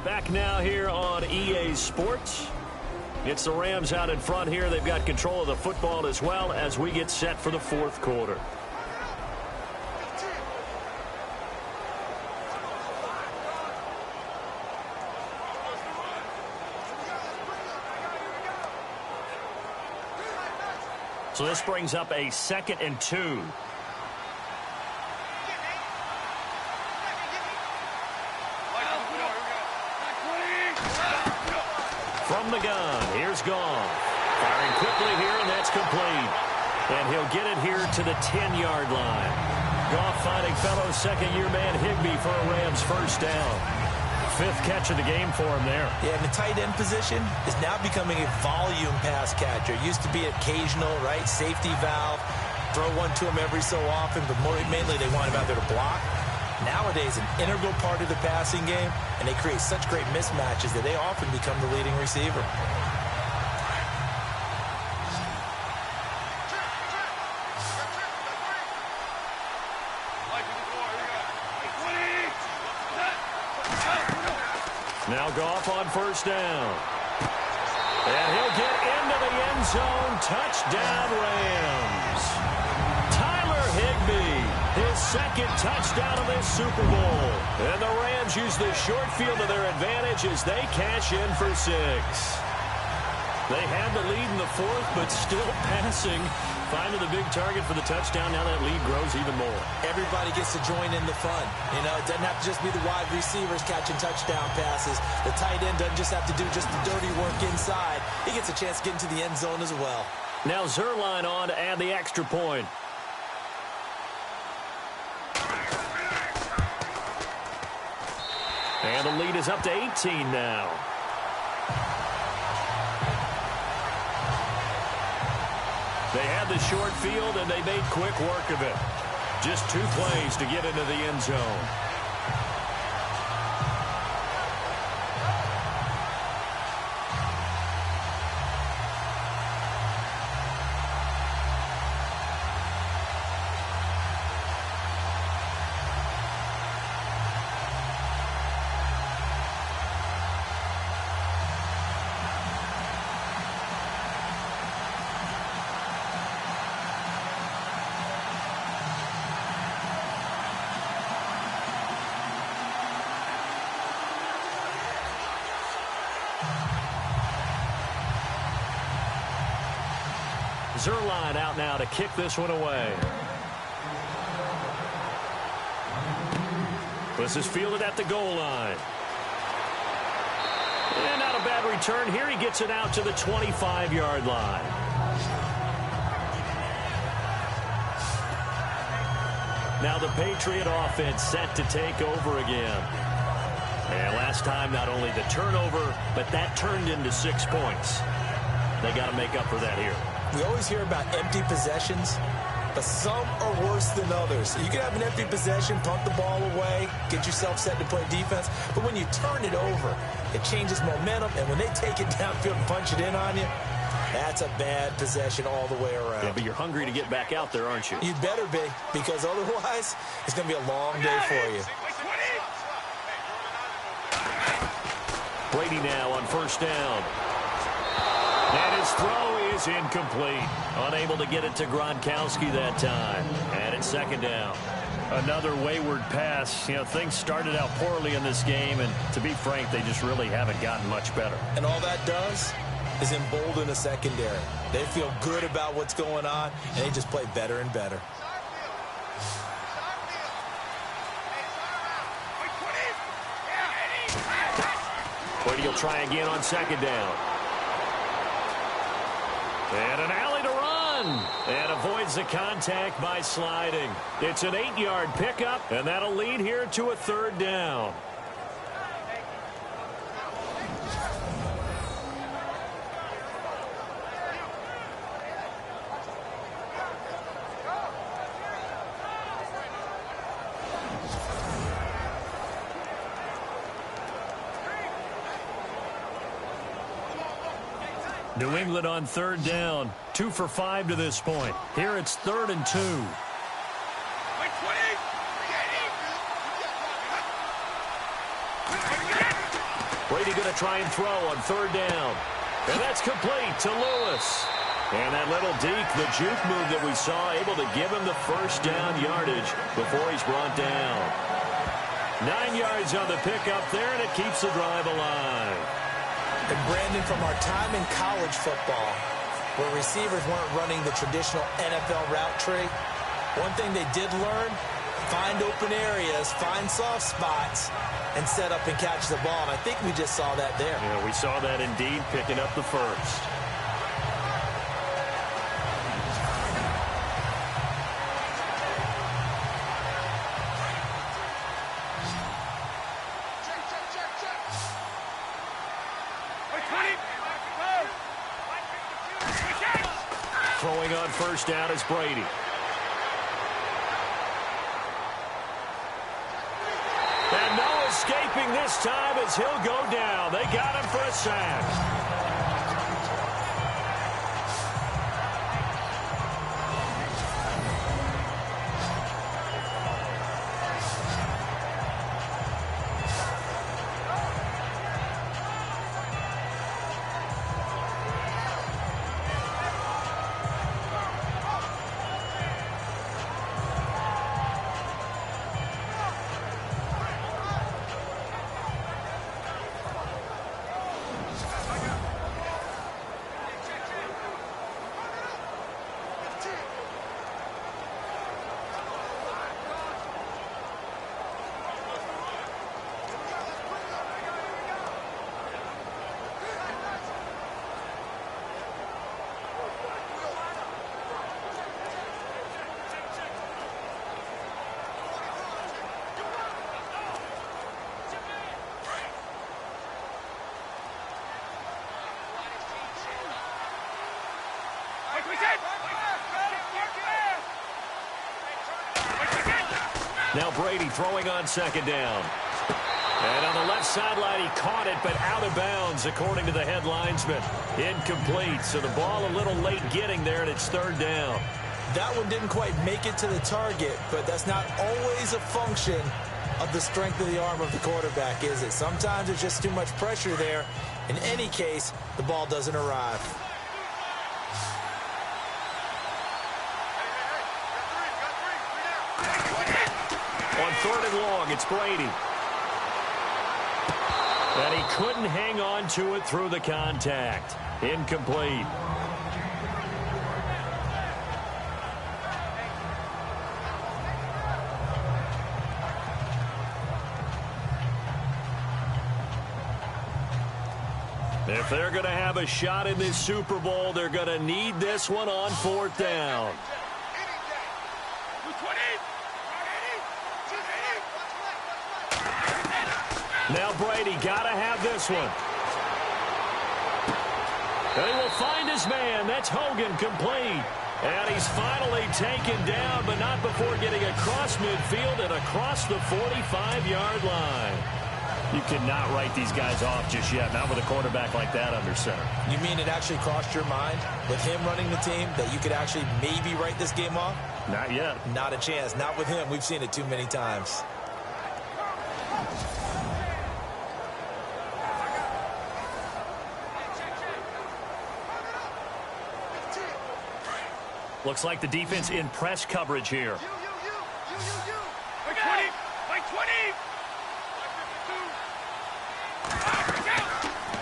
Back now here on EA Sports. It's the Rams out in front here. They've got control of the football as well as we get set for the fourth quarter. So this brings up a 2nd and 2. From the gun, here's Goff. Firing quickly here, and that's complete. And he'll get it here to the 10-yard line. Goff finding fellow second-year man Higbee for a Rams first down. 5th catch of the game for him there. Yeah, and the tight end position is now becoming a volume pass catcher. It used to be occasional, right? Safety valve. Throw one to him every so often, but mainly they want him out there to block. Nowadays, an integral part of the passing game, and they create such great mismatches that they often become the leading receiver. Now Goff on first down. And he'll get into the end zone. Touchdown, Rams. Tyler Higbee, his 2nd touchdown of this Super Bowl. And the Rams use the short field to their advantage as they cash in for 6. They had the lead in the 4th, but still passing. Finding the big target for the touchdown. Now that lead grows even more. Everybody gets to join in the fun. You know, it doesn't have to just be the wide receivers catching touchdown passes. The tight end doesn't just have to do just the dirty work inside. He gets a chance to get into the end zone as well. Now Zerline on to add the extra point. And the lead is up to 18 now. They had the short field, and they made quick work of it. Just 2 plays to get into the end zone. Zerline out now to kick this one away. This is fielded at the goal line. And not a bad return here. He gets it out to the 25-yard line. Now the Patriot offense set to take over again. And last time, not only the turnover, but that turned into 6 points. They got to make up for that here. We always hear about empty possessions, but some are worse than others. You can have an empty possession, punt the ball away, get yourself set to play defense, but when you turn it over, it changes momentum, and when they take it downfield and punch it in on you, that's a bad possession all the way around. Yeah, but you're hungry to get back out there, aren't you? You'd better be, because otherwise, it's going to be a long day for you. Brady now on first down. And his throw is incomplete. Unable to get it to Gronkowski that time. And it's 2nd down. Another wayward pass. You know, things started out poorly in this game, and to be frank, they just really haven't gotten much better. And all that does is embolden a secondary. They feel good about what's going on, and they just play better and better. Brady will try again on second down. And an alley to run. And avoids the contact by sliding. It's an 8-yard pickup, and that'll lead here to a third down. New England on third down. 2 for 5 to this point. Here it's 3rd and 2. Brady going to try and throw on third down. And that's complete to Lewis. And that little deke, the juke move that we saw, able to give him the first down yardage before he's brought down. 9 yards on the pickup there, and it keeps the drive alive. And Brandon, from our time in college football, where receivers weren't running the traditional NFL route tree, one thing they did learn, find open areas, find soft spots, and set up and catch the ball. And I think we just saw that there. Yeah, we saw that indeed, picking up the first. Throwing on first down is Brady. And no escaping this time as he'll go down. They got him for a sack. Now Brady throwing on second down. And on the left sideline, he caught it, but out of bounds, according to the head linesman. Incomplete, so the ball a little late getting there, and it's third down. That one didn't quite make it to the target, but that's not always a function of the strength of the arm of the quarterback, is it? Sometimes it's just too much pressure there. In any case, the ball doesn't arrive. On third and long, it's Brady. And he couldn't hang on to it through the contact. Incomplete. If they're going to have a shot in this Super Bowl, they're going to need this one on fourth down. Now Brady got to have this one. And he will find his man. That's Hogan, complete. And he's finally taken down, but not before getting across midfield and across the 45-yard line. You cannot write these guys off just yet, not with a quarterback like that under center. You mean it actually crossed your mind with him running the team that you could actually maybe write this game off? Not yet. Not a chance. Not with him. We've seen it too many times. Looks like the defense in press coverage here.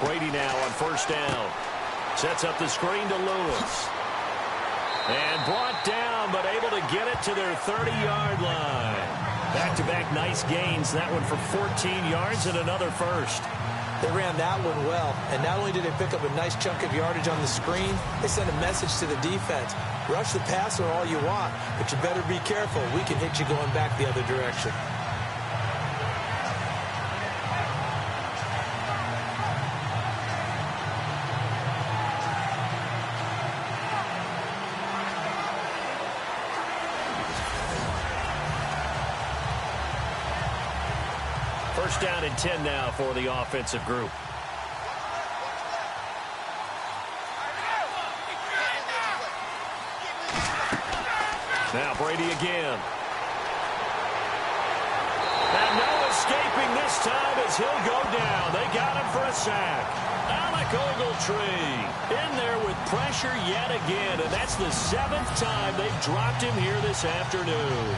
Brady now on first down. Sets up the screen to Lewis. And brought down, but able to get it to their 30-yard line. Back-to-back nice gains. That one for 14 yards and another first. They ran that one well, and not only did they pick up a nice chunk of yardage on the screen, they sent a message to the defense. Rush the passer all you want, but you better be careful. We can hit you going back the other direction. First down and 10 now for the offensive group. Now Brady again. And no escaping this time as he'll go down. They got him for a sack. Alec Ogletree in there with pressure yet again, and that's the 7th time they've dropped him here this afternoon.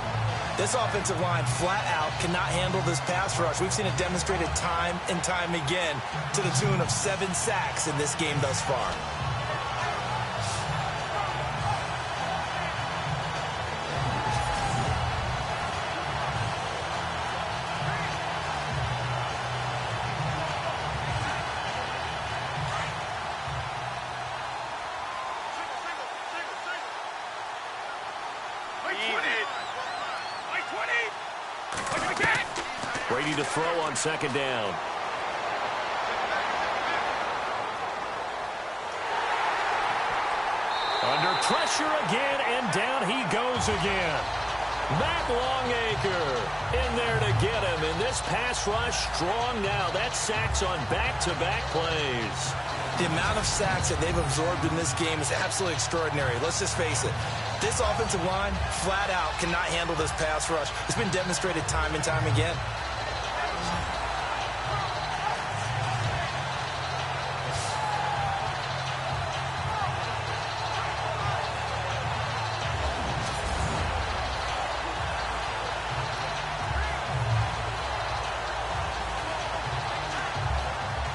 This offensive line flat out cannot handle this pass rush. We've seen it demonstrated time and time again to the tune of 7 sacks in this game thus far. Brady to throw on second down. Under pressure again, and down he goes again. Matt Longacre in there to get him, and this pass rush strong now. That's sacks on back-to-back plays. The amount of sacks that they've absorbed in this game is absolutely extraordinary. Let's just face it. This offensive line, flat out, cannot handle this pass rush. It's been demonstrated time and time again.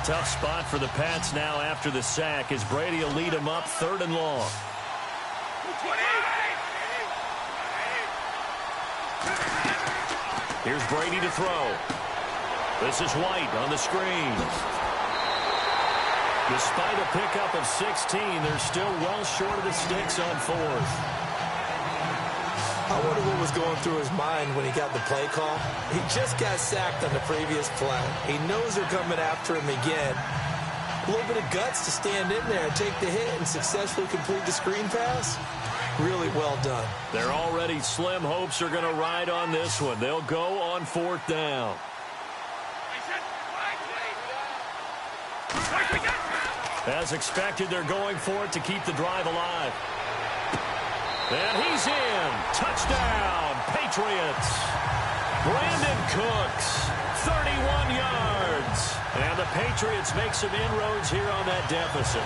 Tough spot for the Pats now after the sack as Brady will lead them up 3rd and long. Here's Brady to throw. This is White on the screen. Despite a pickup of 16, they're still well short of the sticks on 4th. I wonder what was going through his mind when he got the play call. He just got sacked on the previous play. He knows they're coming after him again. A little bit of guts to stand in there and take the hit and successfully complete the screen pass. Really well done. Their already slim hopes are going to ride on this one. They'll go on 4th down. As expected, they're going for it to keep the drive alive. And he's in. Touchdown, Patriots. Brandon Cooks, 31 yards. And the Patriots make some inroads here on that deficit.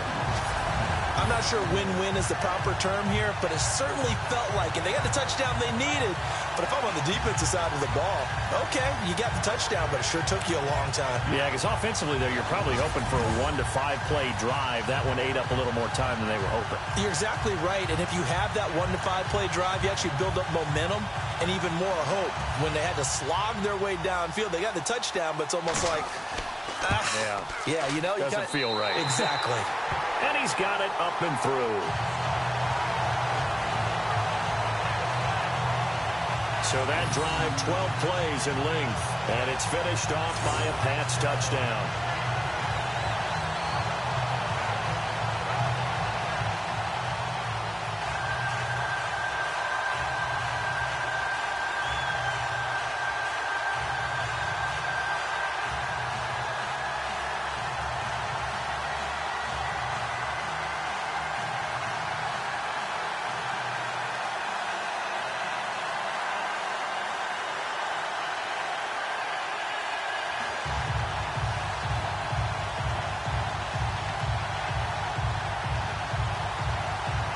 I'm not sure win-win is the proper term here, but it certainly felt like it. They got the touchdown they needed. But if I'm on the defensive side of the ball, okay, you got the touchdown, but it sure took you a long time. Yeah, because offensively, though, you're probably hoping for a 1 to 5 play drive. That one ate up a little more time than they were hoping. You're exactly right. And if you have that 1 to 5 play drive, you actually build up momentum and even more hope. When they had to slog their way downfield, they got the touchdown, but it's almost like, yeah, you know, doesn't feel right. Exactly. And he's got it up and through. So that drive, 12 plays in length, and it's finished off by a Pats touchdown.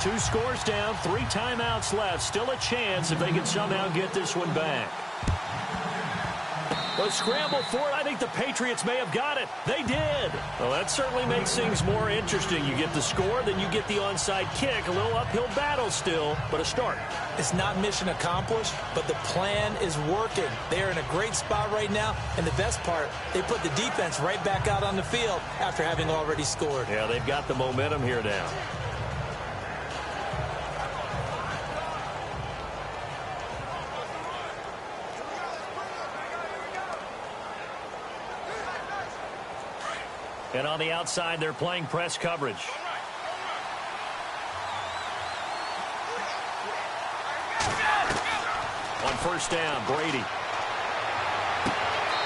Two scores down, 3 timeouts left. Still a chance if they can somehow get this one back. A scramble for it. I think the Patriots may have got it. They did. Well, that certainly makes things more interesting. You get the score, then you get the onside kick. A little uphill battle still, but a start. It's not mission accomplished, but the plan is working. They're in a great spot right now, and the best part, they put the defense right back out on the field after having already scored. Yeah, they've got the momentum here now. And on the outside, they're playing press coverage. On first down, Brady.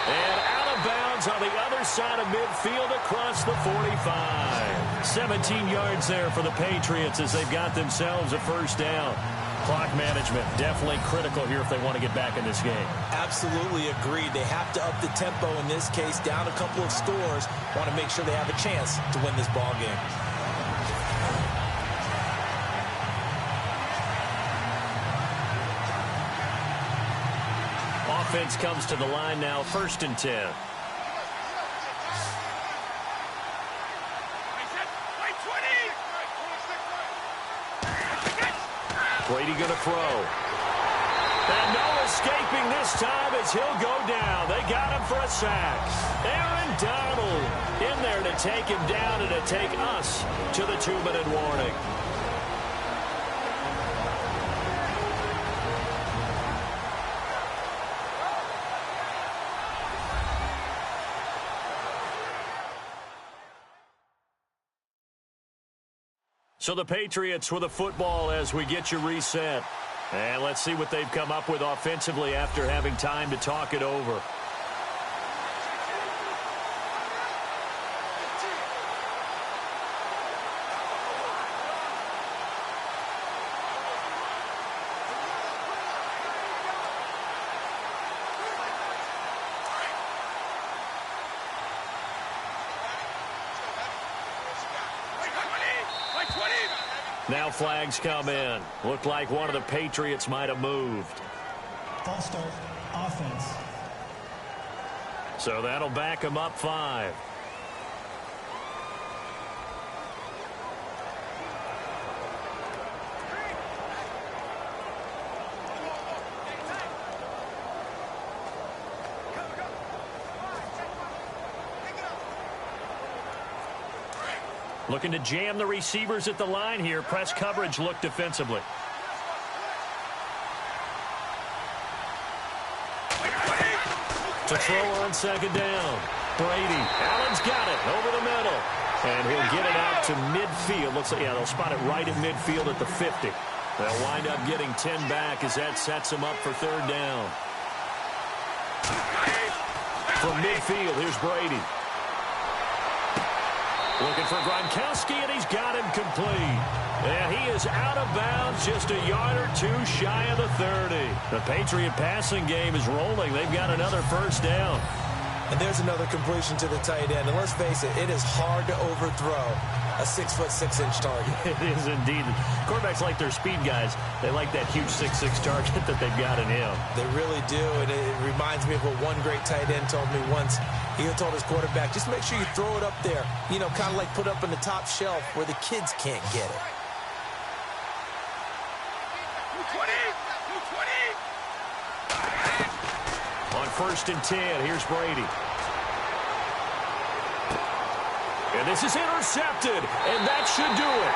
And out of bounds on the other side of midfield across the 45. 17 yards there for the Patriots as they've got themselves a first down. Clock management definitely critical here if they want to get back in this game. Absolutely agreed. They have to up the tempo in this case, down a couple of scores. Want to make sure they have a chance to win this ball game. Offense comes to the line now, 1st and 10. Brady going to throw. And no escaping this time as he'll go down. They got him for a sack. Aaron Donald in there to take him down and to take us to the 2-minute warning. So the Patriots with the football as we get you reset. And let's see what they've come up with offensively after having time to talk it over. Now flags come in. Looked like one of the Patriots might have moved. False start, offense. So that'll back them up 5. Looking to jam the receivers at the line here. Press coverage look defensively. To throw on 2nd down. Brady. Allen's got it over the middle. And he'll get it out to midfield. Looks like, yeah, they'll spot it right at midfield at the 50. They'll wind up getting 10 back as that sets them up for 3rd down. From midfield, here's Brady. Looking for Gronkowski, and he's got him complete. And he is out of bounds, just a yard or two shy of the 30. The Patriot passing game is rolling. They've got another 1st down. And there's another completion to the tight end. And let's face it, it is hard to overthrow a 6'6" target. It is indeed. Quarterbacks like their speed guys. They like that huge 6'6" target that they've got in him. They really do, and it reminds me of what one great tight end told me once. He told his quarterback, just make sure you throw it up there, you know, kind of like put up in the top shelf where the kids can't get it. On 1st and 10, here's Brady. And this is intercepted, and that should do it.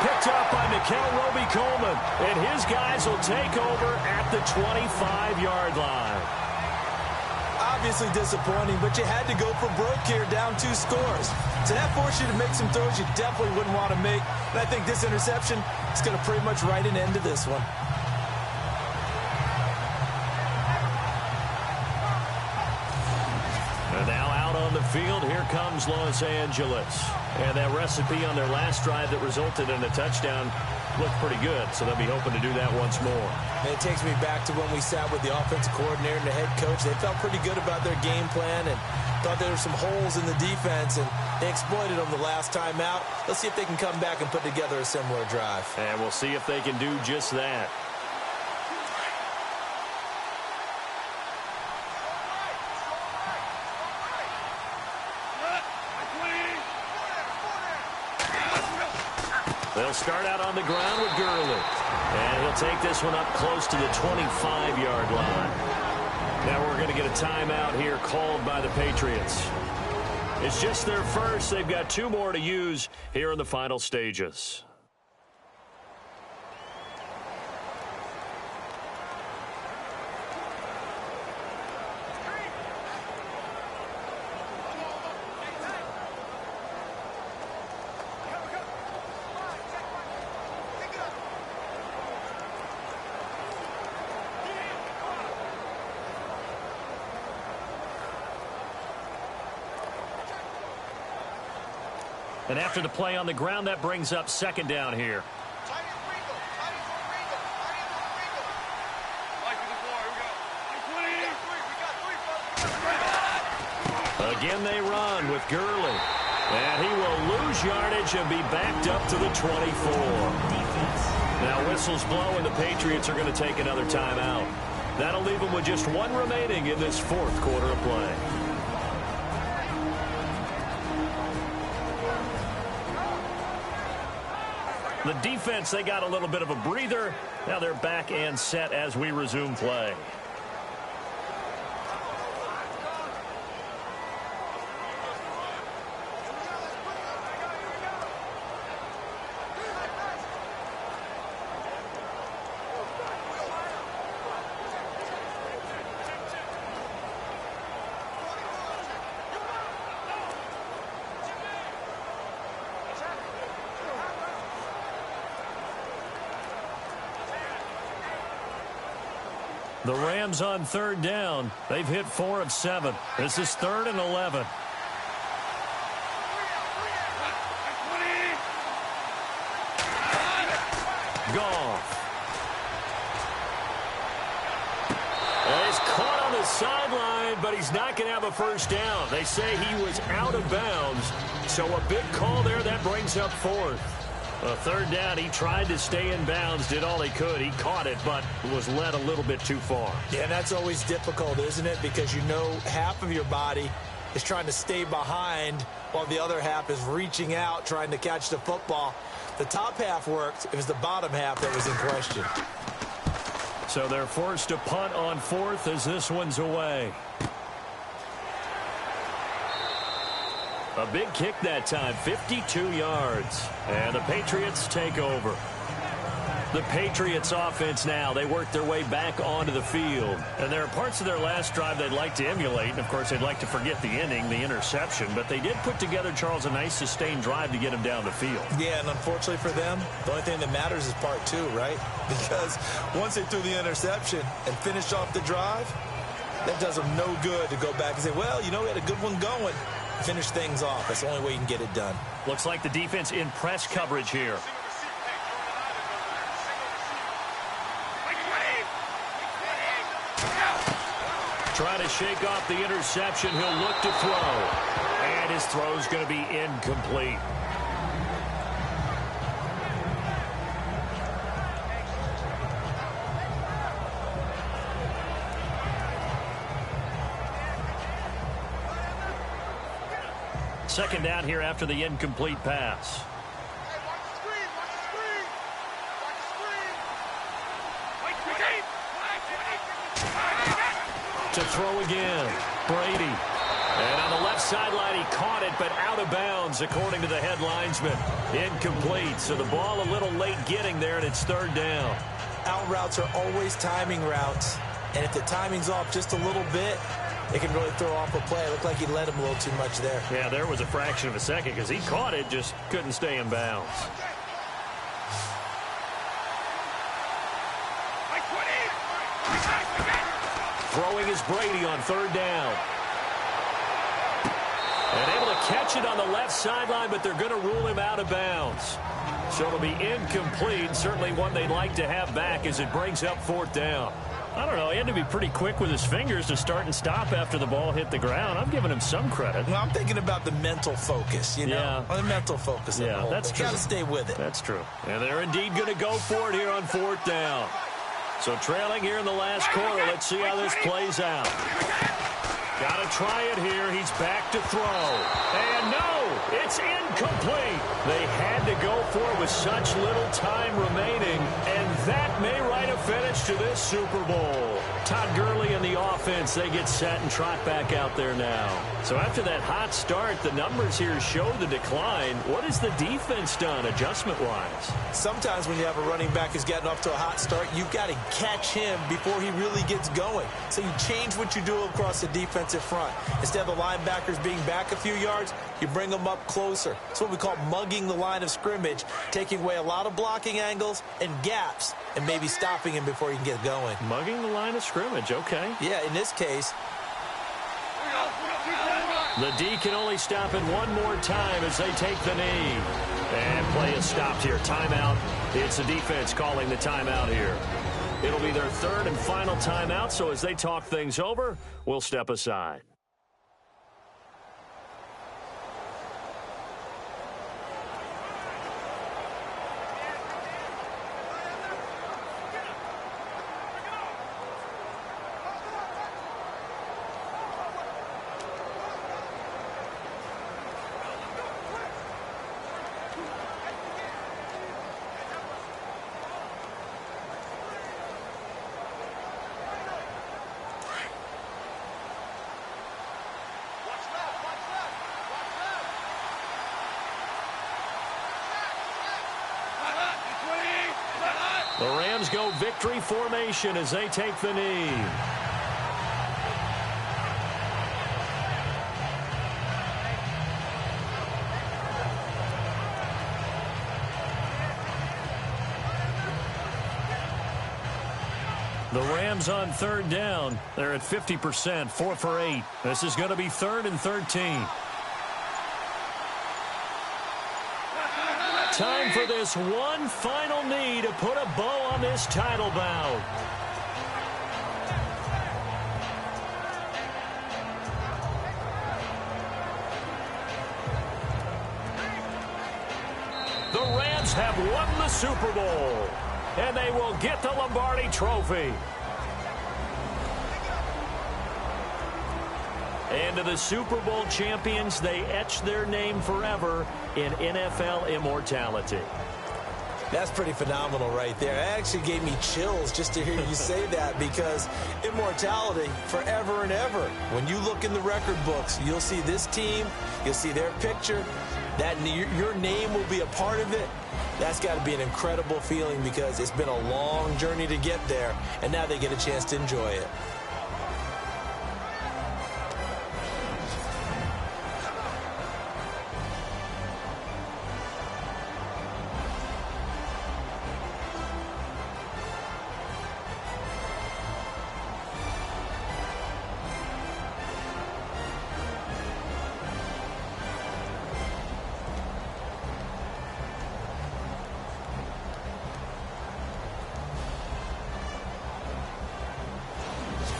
Picked up by Mikel Roby-Coleman, and his guys will take over at the 25-yard line. Obviously disappointing, but you had to go for broke here, down 2 scores. So that forced you to make some throws you definitely wouldn't want to make. And I think this interception is going to pretty much write an end to this one. And now out on the field, here comes Los Angeles. And that recipe on their last drive that resulted in a touchdown looked pretty good, so they'll be hoping to do that once more. And it takes me back to when we sat with the offensive coordinator and the head coach. They felt pretty good about their game plan and thought there were some holes in the defense, and they exploited them the last time out. Let's see if they can come back and put together a similar drive. And we'll see if they can do just that. They'll start out on the ground with Gurley. And he'll take this one up close to the 25-yard line. Now we're going to get a timeout here called by the Patriots. It's just their first. They've got 2 more to use here in the final stages. And after the play on the ground, that brings up second down here. Again, they run with Gurley. And he will lose yardage and be backed up to the 24. Now whistles blow, and the Patriots are going to take another timeout. That'll leave them with just 1 remaining in this 4th quarter of play. The defense, they got a little bit of a breather. Now they're back and set as we resume play. The Rams on 3rd down. They've hit 4 of 7. This is 3rd and 11. Goff. He's caught on the sideline, but he's not going to have a first down. They say he was out of bounds, so a big call there. That brings up 4th. 3rd down, he tried to stay in bounds, did all he could. He caught it, but was led a little bit too far. Yeah, that's always difficult, isn't it? Because you know half of your body is trying to stay behind while the other half is reaching out, trying to catch the football. The top half worked. It was the bottom half that was in question. So they're forced to punt on 4th as this one's away. A big kick that time, 52 yards. And the Patriots take over. The Patriots offense now, they work their way back onto the field. And there are parts of their last drive they'd like to emulate. And, of course, they'd like to forget the inning, the interception. But they did put together, Charles, a nice sustained drive to get him down the field. Yeah, and unfortunately for them, the only thing that matters is part 2, right? Because once they threw the interception and finished off the drive, that does them no good to go back and say, well, you know, we had a good one going. Finish things off. That's the only way you can get it done. Looks like the defense in press coverage here. Trying to shake off the interception. He'll look to throw. And his throw's going to be incomplete. Second down here after the incomplete pass. To throw again, Brady. And on the left sideline, he caught it, but out of bounds, according to the head linesman. Incomplete, so the ball a little late getting there, and it's 3rd down. Out routes are always timing routes, and if the timing's off just a little bit, it can really throw off a play. It looked like he led him a little too much there. Yeah, there was a fraction of a second because he caught it, just couldn't stay in bounds. Throwing is Brady on 3rd down. And able to catch it on the left sideline, but they're going to rule him out of bounds. So it'll be incomplete. Certainly one they'd like to have back as it brings up 4th down. I don't know. He had to be pretty quick with his fingers to start and stop after the ball hit the ground. I'm giving him some credit. Well, I'm thinking about the mental focus, you know. Yeah. The mental focus. Yeah, that's true. Got to stay with it. That's true. And they're indeed going to go for it here on 4th down. So trailing here in the last quarter. Let's see how this plays out. Got to try it here. He's back to throw. And no, it's incomplete. incomplete. They had to go for it with such little time remaining, and that may write a finish to this Super Bowl. Todd Gurley and the offense, they get set and trot back out there now. So after that hot start, the numbers here show the decline. What has the defense done adjustment-wise? Sometimes when you have a running back who's getting off to a hot start, you've got to catch him before he really gets going. So you change what you do across the defensive front. Instead of the linebackers being back a few yards, you bring them up closer. It's what we call mugging the line of scrimmage, taking away a lot of blocking angles and gaps and maybe stopping him before he can get going. Mugging the line of scrimmage, okay. Yeah, in this case. The D can only stop it one more time as they take the knee. And play is stopped here. Timeout. It's the defense calling the timeout here. It'll be their third and final timeout, so as they talk things over, we'll step aside. The Rams go victory formation as they take the knee. The Rams on third down. They're at 50%, 4 for 8. This is going to be 3rd and 13. Time for this one final knee to put a bow on this title bout. The Rams have won the Super Bowl, and they will get the Lombardi Trophy. And to the Super Bowl champions, they etch their name forever in NFL immortality. That's pretty phenomenal right there. It actually gave me chills just to hear you say that, because immortality forever and ever. When you look in the record books, you'll see this team, you'll see their picture, that your name will be a part of it. That's got to be an incredible feeling, because it's been a long journey to get there, and now they get a chance to enjoy it.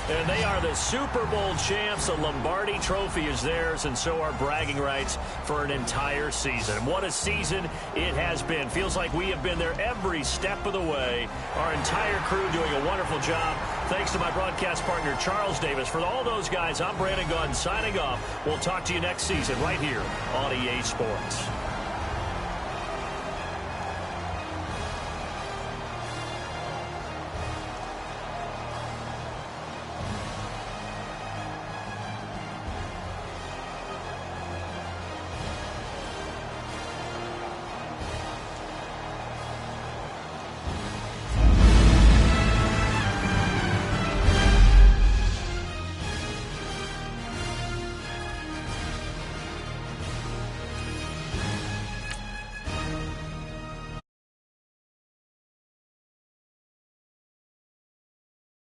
And they are the Super Bowl champs. The Lombardi Trophy is theirs, and so are bragging rights for an entire season. What a season it has been. Feels like we have been there every step of the way. Our entire crew doing a wonderful job. Thanks to my broadcast partner, Charles Davis. For all those guys, I'm Brandon Gaudin signing off. We'll talk to you next season right here on EA Sports.